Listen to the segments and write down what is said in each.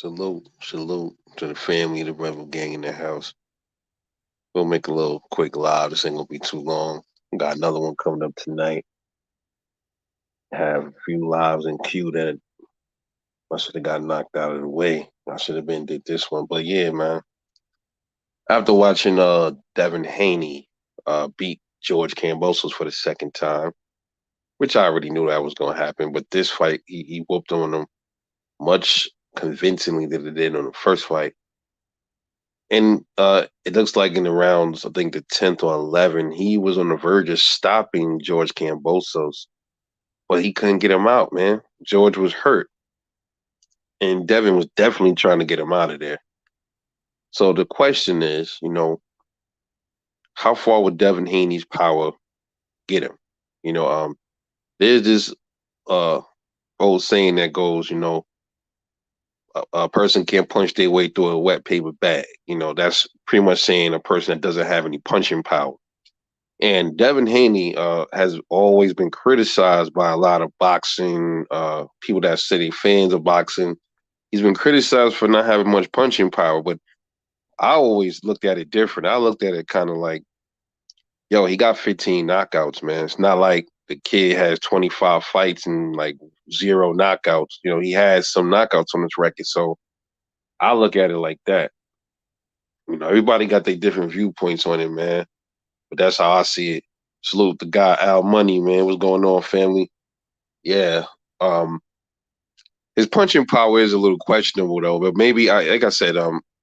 Salute, salute to the family, the Rebel gang in the house. We'll make a little quick live. This ain't gonna be too long. Got another one coming up tonight. Have a few lives in queue that I should have got knocked out of the way. I should have been did this one. But yeah, man. After watching Devin Haney beat George Kambosos for the second time, which I already knew that was gonna happen, but this fight he whooped on him much convincingly than it did on the first fight. And it looks like in the rounds, I think the 10th or 11th, he was on the verge of stopping George Kambosos, but he couldn't get him out, man. George was hurt, and Devin was definitely trying to get him out of there. So the question is, how far would Devin Haney's power get him? You know, there's this uh, old saying that goes, a person can't punch their way through a wet paper bag. That's pretty much saying a person that doesn't have any punching power. And Devin Haney has always been criticized by a lot of boxing people that say they're fans of boxing. He's been criticized for not having much punching power, but I always looked at it different. I looked at it kind of like, yo, he got 15 knockouts, man. It's not like the kid has 25 fights and like zero knockouts. He has some knockouts on his record. So I look at it like that. Everybody got their different viewpoints on it, man. But that's how I see it. Salute the guy Al Money, man. What's going on, family? Yeah. Um, his punching power is a little questionable though, but maybe like I said,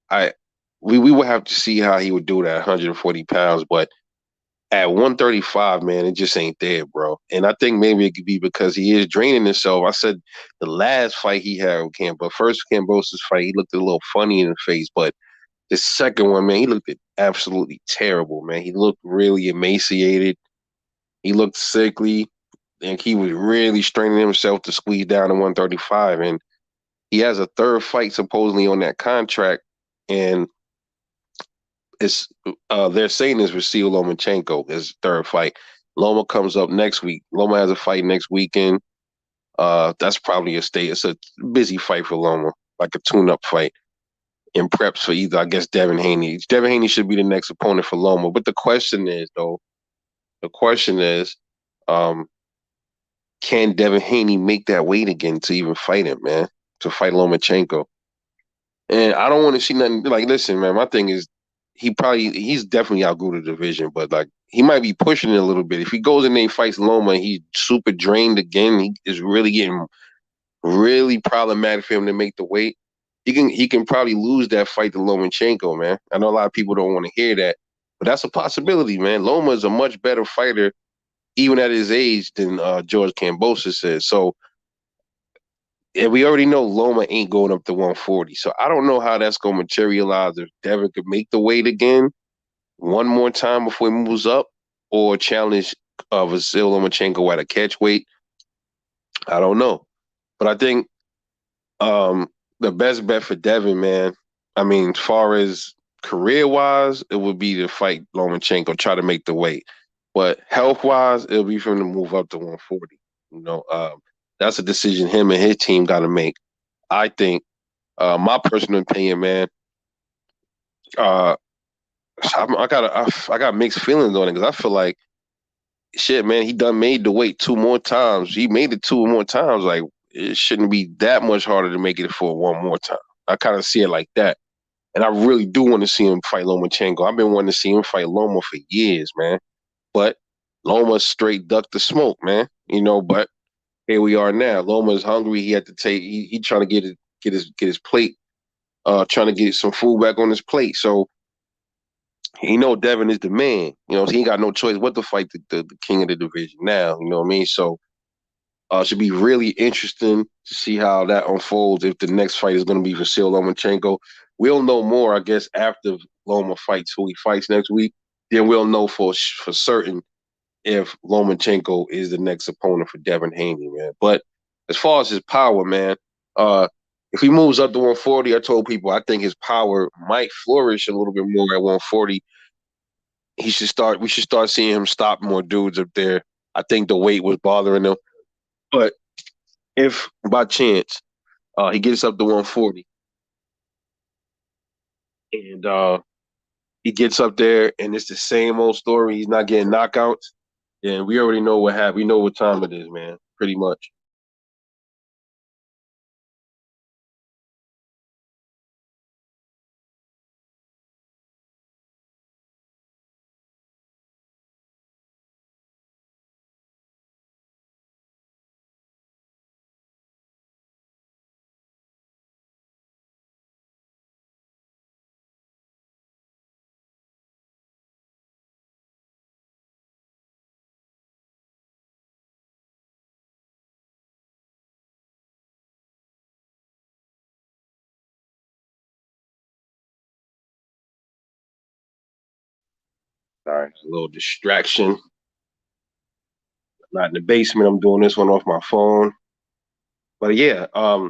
I we would have to see how he would do that 140 pounds, but at 135, man, it just ain't there, bro. And I think maybe it could be because he is draining himself. I said the last fight he had with but first Kambosos fight, he looked a little funny in the face, but the second one, man, he looked absolutely terrible, man. He looked really emaciated. He looked sickly, and he was really straining himself to squeeze down to 135. And he has a third fight supposedly on that contract, and it's they're saying it's Vasil Lomachenko, his third fight. Loma comes up next week. Loma has a fight next weekend. That's probably a stay. It's a busy fight for Loma, like a tune-up fight in preps for either, I guess, Devin Haney. Devin Haney should be the next opponent for Loma. But the question is, um, can Devin Haney make that weight again to even fight him, man? To fight Lomachenko. And I don't want to see nothing like, listen, man, my thing is he's definitely outgrew the division, but like he might be pushing it a little bit. If he goes in there and fights Loma and he's super drained again, he is really getting really problematic for him to make the weight. He can probably lose that fight to Lomachenko, man. I know a lot of people don't want to hear that, but that's a possibility, man. Loma is a much better fighter, even at his age, than George Kambosos is. So, and we already know Loma ain't going up to 140. So I don't know how that's going to materialize if Devin could make the weight again one more time before he moves up or challenge Vasil Lomachenko at a catch weight. I don't know. But I think the best bet for Devin, man, I mean, as far as career-wise, it would be to fight Lomachenko, try to make the weight. But health-wise, it'll be for him to move up to 140. That's a decision him and his team got to make. I think, my personal opinion, man, uh, I got mixed feelings on it because I feel like shit, man. He done made the weight two more times. He made it two more times. Like it shouldn't be that much harder to make it for one more time. I kind of see it like that, and I really do want to see him fight Lomachenko. I've been wanting to see him fight Loma for years, man. But Loma straight ducked the smoke, man. But here we are now. Loma's hungry. He had to take. He trying to get his plate. Trying to get some food back on his plate. So Devin is the man. So he ain't got no choice but to fight the king of the division now. You know what I mean? So it should be really interesting to see how that unfolds if the next fight is going to be Vasil Lomachenko. We'll know more, I guess, after Loma fights who he fights next week. Then we'll know for certain if Lomachenko is the next opponent for Devin Haney, man. But as far as his power, man, if he moves up to 140, I told people I think his power might flourish a little bit more at 140. We should start seeing him stop more dudes up there. I think the weight was bothering him. But if by chance he gets up to 140, and he gets up there, and it's the same old story. He's not getting knockouts. And we already know what happened. We know what time it is, man. Pretty much. Sorry, a little distraction. Not in the basement. I'm doing this one off my phone. But yeah, uh,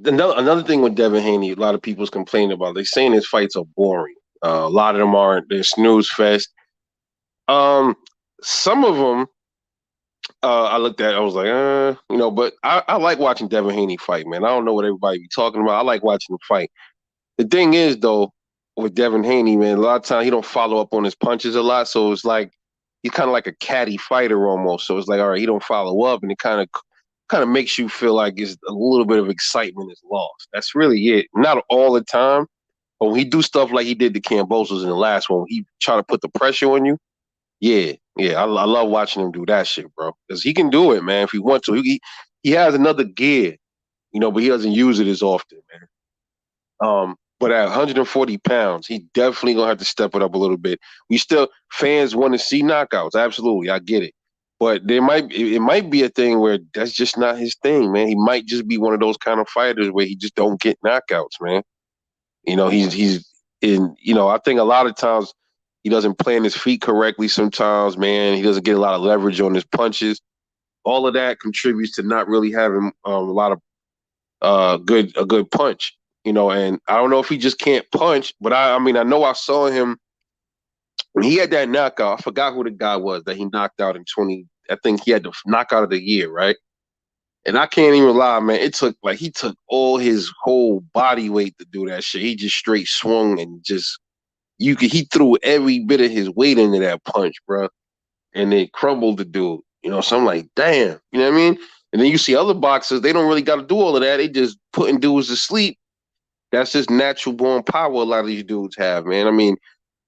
another thing with Devin Haney, a lot of people's complaining about. They're saying his fights are boring. A lot of them aren't. They're snooze fest. Um, some of them, I looked at. I was like, but I like watching Devin Haney fight, man. I don't know what everybody be talking about. I like watching him fight. The thing is, though, with Devin Haney, man, a lot of times he don't follow up on his punches a lot, so it's like he's kind of like a catty fighter almost. So it's like, all right, he don't follow up, and it kind of makes you feel like it's a little bit of excitement is lost. That's really it. Not all the time, but when he do stuff like he did to Cambosos in the last one, he try to put the pressure on you. Yeah, yeah, I love watching him do that shit, bro, because he can do it, man. If he wants to, he has another gear, but he doesn't use it as often, man. But at 140 pounds, he definitely gonna have to step it up a little bit. We still fans want to see knockouts, absolutely, I get it. But it might be a thing where that's just not his thing, man. He might just be one of those kind of fighters where he just don't get knockouts, man. He's in. I think a lot of times he doesn't plant his feet correctly. Sometimes, man, he doesn't get a lot of leverage on his punches. All of that contributes to not really having a lot of a good punch. And I don't know if he just can't punch, but I mean I know I saw him when he had that knockout. I forgot who the guy was that he knocked out in 20. I think he had the knockout of the year, right? And I can't even lie, man. It took like he took all his whole body weight to do that shit. He just straight swung and just he threw every bit of his weight into that punch, bro, and it crumbled the dude. So I'm like, damn, you know what I mean? And then you see other boxers, they don't really got to do all of that. They just putting dudes to sleep. That's just natural born power a lot of these dudes have, man. I mean,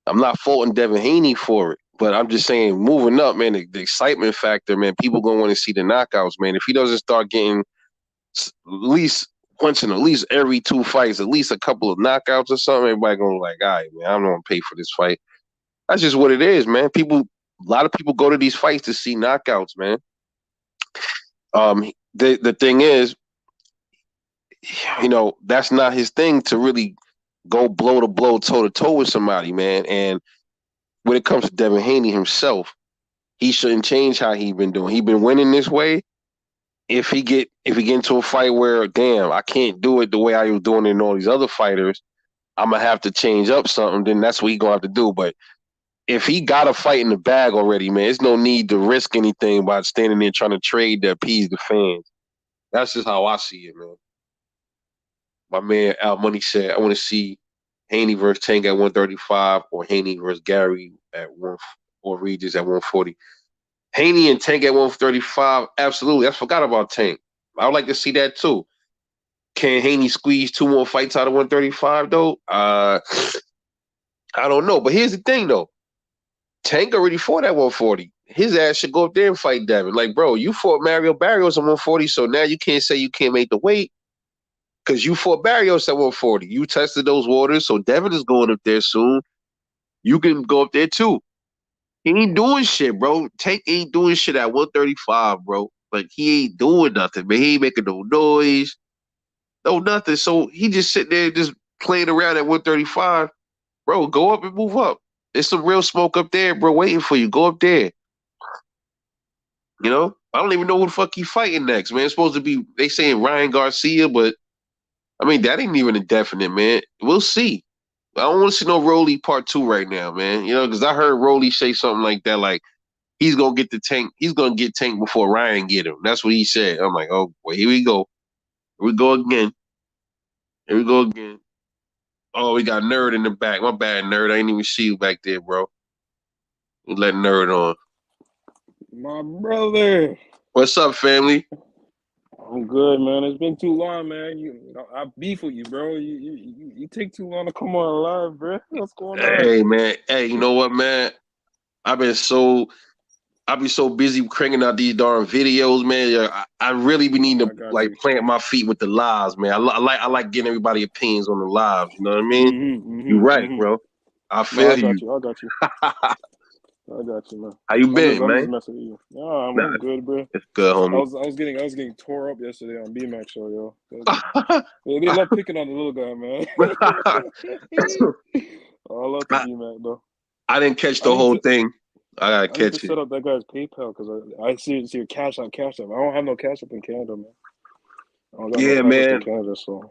I'm not faulting Devin Haney for it, but I'm just saying, moving up, man, the excitement factor, man, people gonna want to see the knockouts, man. If he doesn't start getting at least once in at least every two fights, at least a couple of knockouts or something, everybody gonna be like, all right, man, I'm gonna pay for this fight. That's just what it is, man. A lot of people go to these fights to see knockouts, man. The thing is, that's not his thing to really go blow to blow, toe to toe with somebody, man. And when it comes to Devin Haney himself, he shouldn't change how he been doing. He been winning this way. If he get into a fight where, damn, I can't do it the way I was doing it in all these other fighters, I'm gonna have to change up something. Then that's what he gonna have to do. But if he got a fight in the bag already, man, there's no need to risk anything by standing there trying to trade to appease the fans. That's just how I see it, man. My man Al Money said, I want to see Haney versus Tank at 135 or Haney versus Gary at one or Regis at 140. Haney and Tank at 135, absolutely. I forgot about Tank. I would like to see that too. Can Haney squeeze two more fights out of 135 though? I don't know. But here's the thing though. Tank already fought at 140. His ass should go up there and fight Devin. Like, bro, you fought Mario Barrios at 140, so now you can't say you can't make the weight because you fought Barrios at 140. You tested those waters, so Devin is going up there soon. You can go up there too. He ain't doing shit, bro. Tank ain't doing shit at 135, bro. Like, he ain't doing nothing, man. He ain't making no noise, no nothing. So he just sitting there just playing around at 135. Bro, go up and move up. There's some real smoke up there, bro, waiting for you. Go up there. I don't even know who the fuck he fighting next, man. It's supposed to be, they saying Ryan Garcia, but I mean, that ain't even a definite, man. We'll see. I don't want to see no Rolly part two right now, man. Because I heard Rolly say something like that, like he's gonna get the tank. He's gonna get Tank before Ryan get him. That's what he said. I'm like, oh boy, here we go. Here we go again. Here we go again. Oh, we got Nerd in the back. My bad, Nerd. I ain't even see you back there, bro. We let Nerd on. My brother. What's up, family? I'm good, man. It's been too long, man. I beef with you, bro. You take too long to come on live, bro. What's going on? Hey, man. Hey, you know what, man? I've been so I be so busy cranking out these darn videos, man. Yeah, I really be needing I to got like you. plant my feet with the lives, man. I like getting everybody opinions on the lives. You know what I mean? Mm-hmm, You mm-hmm, right, mm-hmm. bro. I No, feel I got you. you. I got you. How I got you, man. you been, I'm just man? messing with you. Yeah, I'm Nah, good, bro. it's good, homie. I was getting tore up yesterday on BMAX show, yo. They love picking on the little guy, man. All out to I, BMAX, though. I didn't catch I the need whole to thing. I gotta I need to catch it. set up that guy's PayPal because I see your cash on cash app. I don't have no cash up in Canada, man. I don't got no Yeah, cash up in man. Canada, so.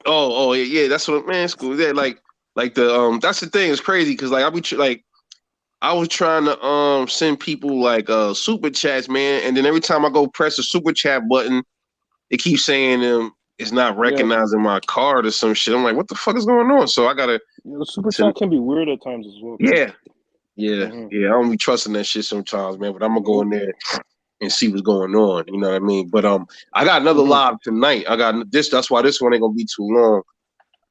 Oh, yeah. That's what man. School. Yeah, like the That's the thing. It's crazy because like like I was trying to send people like super chats, man, and then every time I go press the super chat button, it keeps saying it's not Yeah, recognizing my card or some shit. I'm like, what the fuck is going on? So I gotta yeah, the super to chat can be weird at times as well, too. yeah, yeah, Mm-hmm. yeah. I don't be trusting that shit sometimes, man. But I'm gonna go in Nope. there and see what's going on. You know what I mean? But I got another Mm-hmm. live tonight. I got this. That's why this one ain't gonna be too long.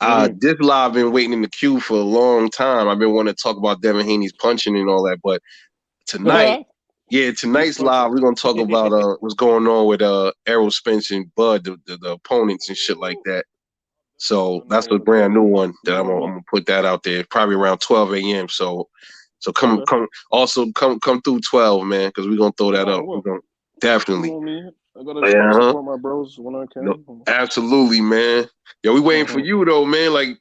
Mm-hmm. This live been waiting in the queue for a long time. I've been wanting to talk about Devin Haney's punching and all that, but tonight, yeah, Who's tonight's live punching? we're gonna talk about what's going on with Errol Spence and Bud, the opponents and shit like that. So that's a No, brand new one that you I'm know gonna, I'm me. gonna put that out there probably around 12 a.m. So Okay. come through 12, man, because we're gonna throw that Oh, up. We're well, gonna you definitely. know me. I gotta Yeah, support my bros when I no, can. absolutely, man. Yo, we waiting for Mm-hmm. you though, man. Like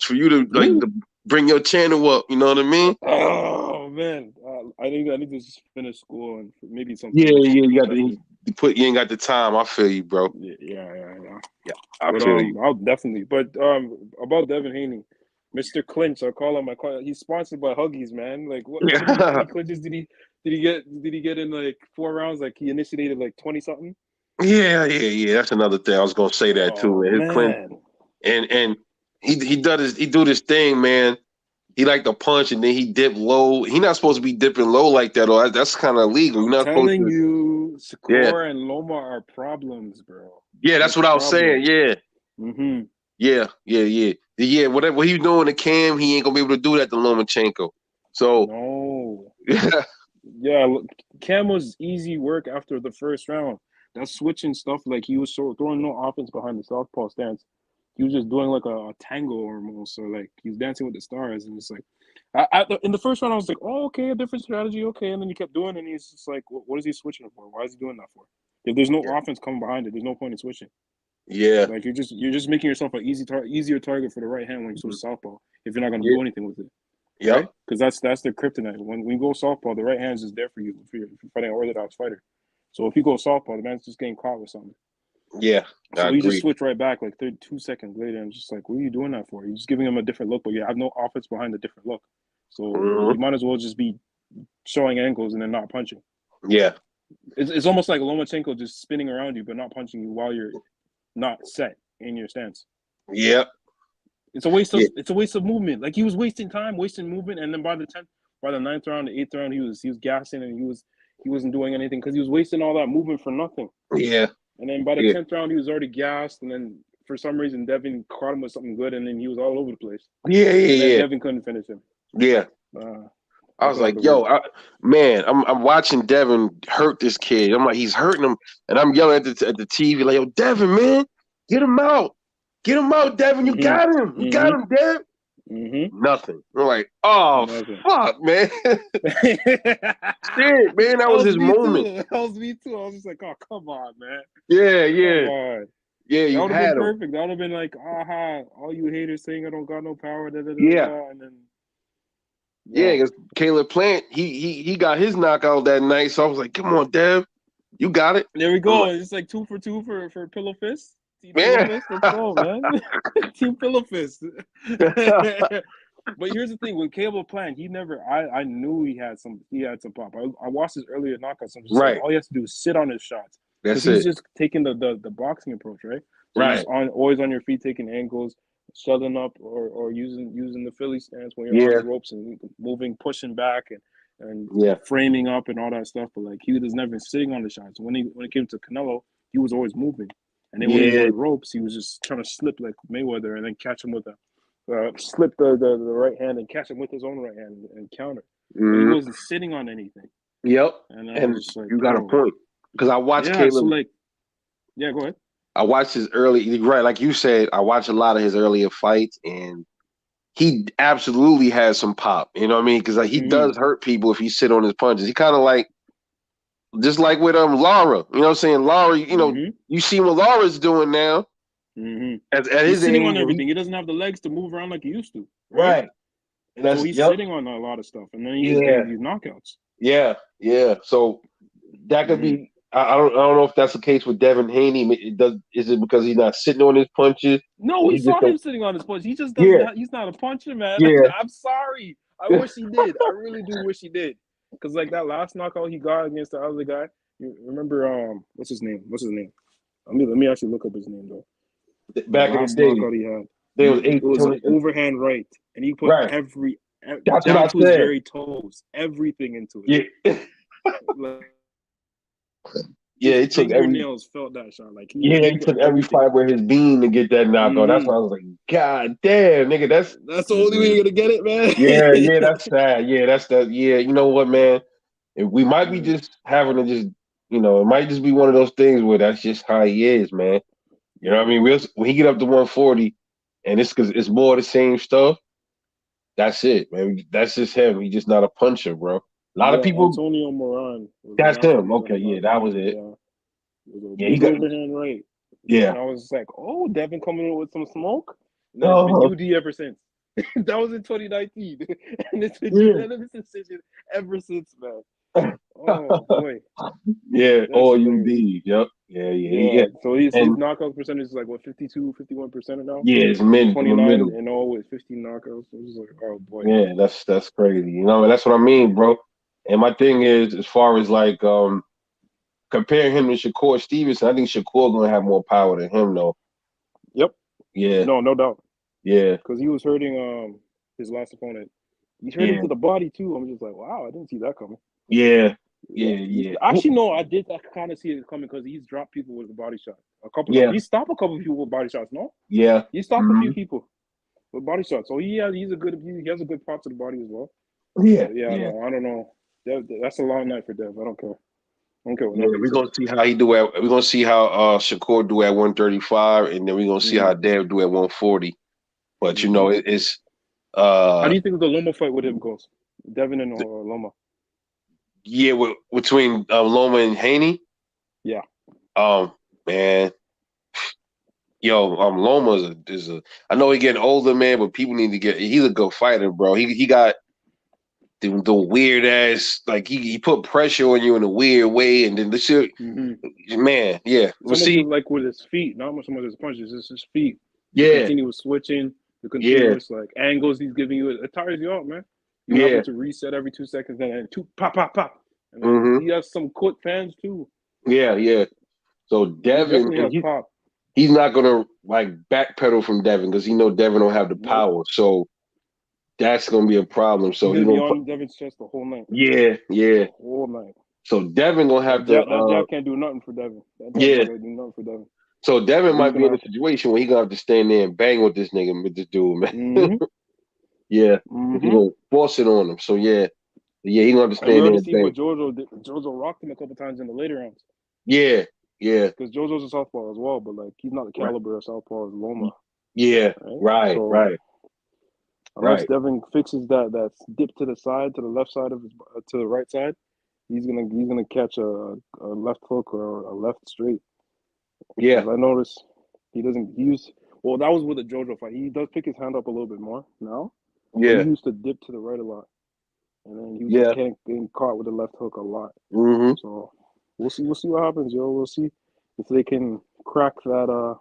for you to Me? to bring your channel up. You know what I mean? Oh man, I need to just finish school and maybe Yeah, sometime next yeah. year. You got Definitely. you ain't got the time. I feel you, bro. Yeah. Yeah, I But feel you. I'll definitely. But about Devin Haney, Mr. Clinch, I call him. He's sponsored by Huggies, man. Like how Yeah, many clinches did he get in like 4 rounds? Like he initiated like 20 something. yeah. That's another thing. I was gonna say that too, Oh man. His Clint man, and he do this thing, man. He like to punch and then he dip low. He not supposed to be dipping low like that, or that's kind of illegal. You're I'm not supposed telling to. you, Yeah, Secor and Loma are problems, bro. yeah. They're That's what I was saying. problems. Yeah, Mm-hmm. yeah. Whatever he doing to Cam, he ain't gonna be able to do that to Lomachenko. So No. yeah, Yeah, look, Cam was easy work after the first round. That switching stuff, like he was throwing no offense behind the southpaw stance. He was just doing like a tango almost. So like he was dancing with the stars, and it's like, in the first round, I was like, oh, okay, a different strategy, okay. And then he kept doing, it, and he's just like, what is he switching for? Why is he doing that for? If there's no offense coming behind it, there's no point in switching. yeah, Like you're just making yourself an easier target for the right hand when you switch southpaw. If you're not gonna yeah, do anything with it, yep, right? Because that's their kryptonite. When you go softball, the right hand is just there for you if you're fighting an orthodox fighter. So if you go softball, the man's just getting caught with something. yeah. I So he just agree. switched right back like 2 seconds later, and just like, what are you doing that for? You're just giving him a different look, but you have no offense behind the different look. So Hmm. you might as well just be showing ankles and then not punching. Yeah, It's almost like Lomachenko just spinning around you, but not punching you while you're not set in your stance. yeah, yeah, It's a waste of movement. Like he was wasting time, wasting movement, and then by the ninth round, the eighth round, he was gassing and he wasn't doing anything because he was wasting all that movement for nothing. yeah, And then by the yeah, 10th round, he was already gassed, and then for some reason Devin caught him with something good, and then he was all over the place, yeah, and then yeah, Devin couldn't finish him. yeah. Uh, I I was thought it like, was yo, weird. man, I'm watching Devin hurt this kid. I'm like, he's hurting him, and I'm yelling at the TV like, yo, Devin, man, get him out, Devin, Mm-hmm. you got Mm-hmm. him, Dev. Mm-hmm. Nothing. I'm like, oh Nothing. fuck, man, shit, man, that That was was his me moment. too. That was me too. I was just like, oh, come on, man. Yeah, Come yeah, on. yeah. That You would have been had him. perfect. That would have been like, aha, all you haters saying I don't got no power, da da da da, Yeah, da. And then, yeah. yo, Because Caleb Plant, he got his knockout that night. So I was like, come on, Dev, you got it. there we I'm go. like, It's like 2 for 2 for Pillow Fist. Team Pillow man. Fist. Let's go, man. Team Pillow Fist. But here's the thing with Caleb Plant, I knew he had some pop. I watched his earlier knockouts. I'm just like, Right. all he has to do is sit on his shots. because That's he's it. just taking the boxing approach, right? So he's Right. just always on your feet, taking angles, shuttling up, or using the Philly stance when you're on Yeah. the ropes and moving, pushing back, and Yeah. framing up and all that stuff. But like he was never sitting on the shots. When it came to Canelo, he was always moving, and then when he was on Yeah. the ropes, he was just trying to slip like Mayweather and then catch him with a slip the right hand and catch him with his own right hand and counter. But he Mhm. wasn't sitting on anything. Yep. And I And was just like, you got a bro, point because I watched yeah. So Caleb. like, yeah, go ahead. I watched his early. You're right, like you said, I watched a lot of his earlier fights, and he absolutely has some pop. You know what I mean? Because like, he Mm-hmm. does hurt people if he sit on his punches. He kind of like just like with Lara. You know what I'm saying? Lara. Mm-hmm. You see what Lara's doing now Mm-hmm. at He's his sitting age. on everything. He doesn't have the legs to move around like he used to, right? Right. And So that's he's yep. sitting on a lot of stuff, and then he just Yeah. gets these knockouts. Yeah. Yeah. So that could Mm-hmm. be. I don't know if that's the case with Devin Haney. Is it because he's not sitting on his punches, No, or we he just saw him don't? sitting on his punch. He just doesn't. Yeah, He's not a puncher, man. yeah, I'm sorry. I wish he did. I really do wish he did. Because like that last knockout he got against the other guy. You remember what's his name? What's his name? Let me actually look up his name though. The back in the last day, knockout he had, there was it eight was an twenty. overhand right, and he put Right. That's what down I to his said. very toes, everything into it. Yeah, Like yeah. his It took every. fingernails felt that shot. Like he was Yeah, he giving took every everything. fiber of his being to get that knockout. That's Mm-hmm. why I was like, God damn, nigga, that's That's the only way you're gonna get it, yeah, yeah, man. that's sad. Yeah, that's that. Yeah, you know what, man? We might be Mm. just having to just, it might just be one of those things where that's just how he is, man. You know what I Yeah. mean? When he get up to 140, and it's because it's more of the same stuff. That's it, man. That's just him. He's just not a puncher, bro. A lot of Yeah, people. Antonio Moran was the That's last him. one he got Okay, yeah, knocked that out. was it. Yeah, it was a Yeah, he big got. overhand right, Yeah. and I was just like, "Oh, Devin coming in with some smoke." And then it's been Oh, UD ever since. That was in 2019, and it's been yeah. unanimous decision ever since, man. Oh boy, Yeah. that's All hilarious. UD. Yep. Yeah. Yeah. Yeah. Yeah, so his And knockout percentage is like what 52, 51% now. yeah, it's He's mid in the 29 middle. and all with 15 knockouts. So it's like, oh boy. Yeah, that's crazy. That's what I mean, bro. And my thing is, as far as like comparing him to Shakur Stevenson, I think Shakur gonna have more power than him, though. Yep. Yeah. No doubt. Yeah. Because he was hurting his last opponent. He's hurting Yeah. to the body too. I'm just like, wow, I didn't see that coming. Yeah. Yeah, Yeah. Yeah. actually no, I did. I kind of see it coming because he's dropped people with a body shot. A couple. Yeah. He stopped a couple of people with body shots. No, Yeah. he stopped a Hmm. few people with body shots. So he's a good. He has a good pop to the body as well. Yeah. But yeah, Yeah. no, I don't know. That's a long night for Dev. I don't care. I don't care what Yeah, nobody we're says. gonna see how he do at. We're gonna see how Shakur do at 135, and then we're gonna see Mm-hmm. how Dev do at 140. But Mm-hmm. it's How uh do you think the Loma fight with him goes? Devin and Loma. yeah, between Loma and Haney. Yeah. Man, yo, Loma is a. I know he getting older, man, but people need to get. He's a good fighter, bro. He got the weird ass like he put pressure on you in a weird way, and then the shit, Mm-hmm. man, yeah. We'll Some of see. it like with his feet, not so much his punches, it's his feet. The Yeah, continuous switching, the yeah, continuous like angles he's giving you, it tires you out, man. You having yeah. to reset every 2 seconds, then two pop, pop, pop. And then Hmm. he has some quick fans too. Yeah, yeah. So He Devin, definitely and has pop. he's not gonna like backpedal from Devin because he know Devin don't have the Nope. power. So that's gonna be a problem. He's So he gonna be gonna put on Devin's chest the whole night. yeah, The yeah. whole night. So Devin gonna have to That jab can't do nothing for Devin. That jab's yeah. not gonna do nothing for Devin. So Devin So he's might be gonna in a have situation where he gonna have to stand there and bang with this nigga, with this dude, man. mm-hmm. Yeah, because he Mm-hmm. gonna force it on him. So yeah, yeah, he gonna have to And we stand there already and seen what bang. Jojo did. Jojo rocked him a couple times in the later rounds. Yeah, yeah, Because JoJo's a southpaw as well, but like he's not the right. caliber of southpaw as Loma, Yeah, right? right, So right, unless right. Devin fixes that dip to the side, to the left side of his, to the right side, he's gonna catch a left hook or a left straight. Yeah, Because I noticed he doesn't use. Well, that was with the JoJo fight. He does pick his hand up a little bit more now, but he yeah, used to dip to the right a lot, and then he was yeah. getting caught with the left hook a lot. Mm-hmm. So we'll see. We'll see what happens, yo. We'll see if they can crack that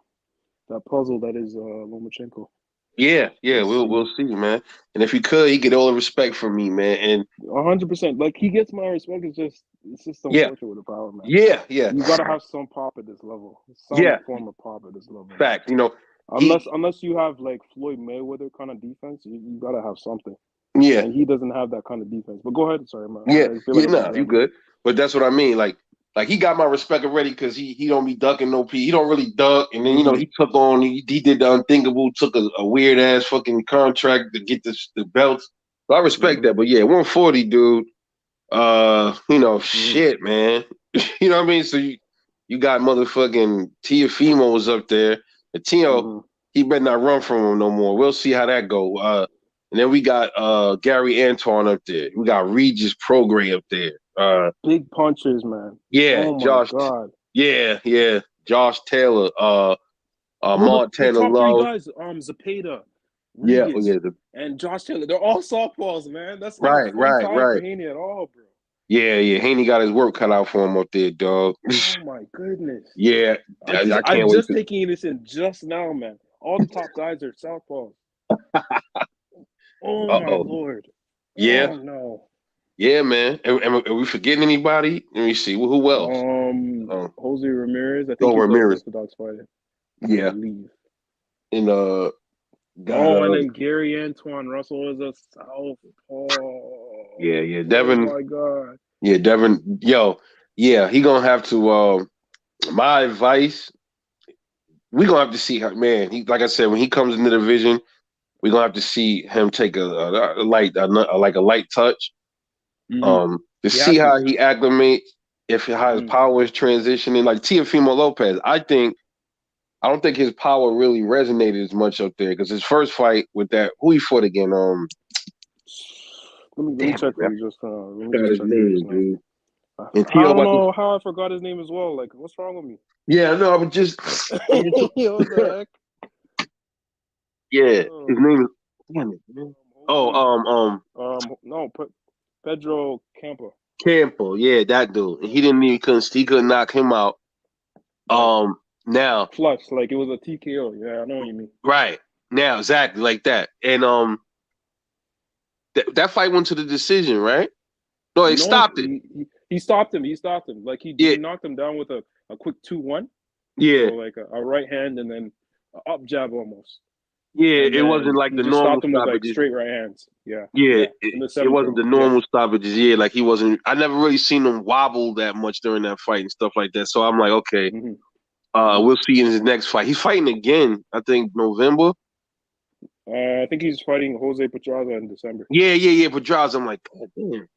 puzzle that is Lomachenko. Yeah, yeah, We'll we'll see. see, man. And if he could, he get all the respect from me, man. And 100%. Like he gets my respect. It's just yeah, unfortunate with the power, man. yeah, yeah, You gotta have some pop at this level, some yeah. form of pop at this level, man. Fact, you know, Unless he, unless you have like Floyd Mayweather kind of defense, you gotta have something, yeah, and he doesn't have that kind of defense. But go ahead. Sorry, man. yeah, I feel like yeah. I keep Nah, you rambling. good. But that's what I mean. Like he got my respect already because he don't be ducking no p. He don't really duck. And then Hmm. he took on he did the unthinkable. Took a weird ass fucking contract to get the belts. So I respect Hmm. that. But yeah, 140, dude. Hmm. Shit, man. You know what I mean? So you got motherfucking Tiafimo's up there. And Tio, Hmm. he better not run from him no more. We'll see how that go. And then we got Gary Antoine up there. We got Regis Prograis up there. Big punches, man. Yeah, Oh my Josh. god. Yeah, yeah. Josh Taylor. Bro, the Montana top three Love. guys, Zapata, Yeah, oh Regis, yeah. and Josh Taylor, they're all softballs, man. That's not a Right, fun right, time for right. Haney at all, bro. Yeah, yeah. Haney got his work cut out for him up there, dog. Oh my goodness. Yeah, I I'm can't wait just to. taking this in just now, man. All the top guys are southpaws. Oh Uh my oh. lord. Yeah, Oh no. yeah, man. Are we forgetting anybody? Let me see. Who else? Um, Jose Ramirez. I think oh, he's an Ramirez. unorthodox fighter, I Yeah, believe. and got Oh, and then Gary Antoine Russell is a southpaw. yeah, yeah, Oh Devin. my god. Yeah, Devin. Yo, yeah, he gonna have to. My advice, we gonna have to see how. Man, he like I said, when he comes into the division, we gonna have to see him take a light, like a light touch, Hmm. to He see has to. how he acclimates, if how his Hmm. power is transitioning. Like Teofimo Lopez, I don't think his power really resonated as much up there because his first fight with that who he fought again. Let me Damn it, check for man, you just let I me forgot just his check for you just name, now. dude. And I Tio don't about to. know how I forgot his name as well. Like, what's wrong with me? Yeah, no, I was just. I was Yo, what the heck? yeah, his Oh, name is. Damn it, man. Oh, Jose. um, No, Pedro Campa. Campo. Yeah, that dude. And Yeah, he couldn't knock him out. yeah. Um, now, Clutch, like it was a TKO. Yeah, I know what you mean. right now, exactly like that. And that fight went to the decision, right? No, they No, stopped it. he stopped him. He stopped him. Like Yeah, he knocked him down with a quick 2-1. So yeah, like a right hand and then a up jab almost. yeah. And It wasn't then like he the just normal stopped him with like stoppages. straight right hands. Yeah, Yeah, yeah. In the it seventh wasn't round. the Yep. normal stoppages. Yeah, like he wasn't. I never really seen him wobble that much during that fight and stuff like that. So I'm like, okay, Hmm. Hmm. we'll see in his next fight. He's fighting again. I think November. I think he's fighting Jose Pedraza in December. Yeah, yeah, yeah. Pedraza. I'm like, God damn,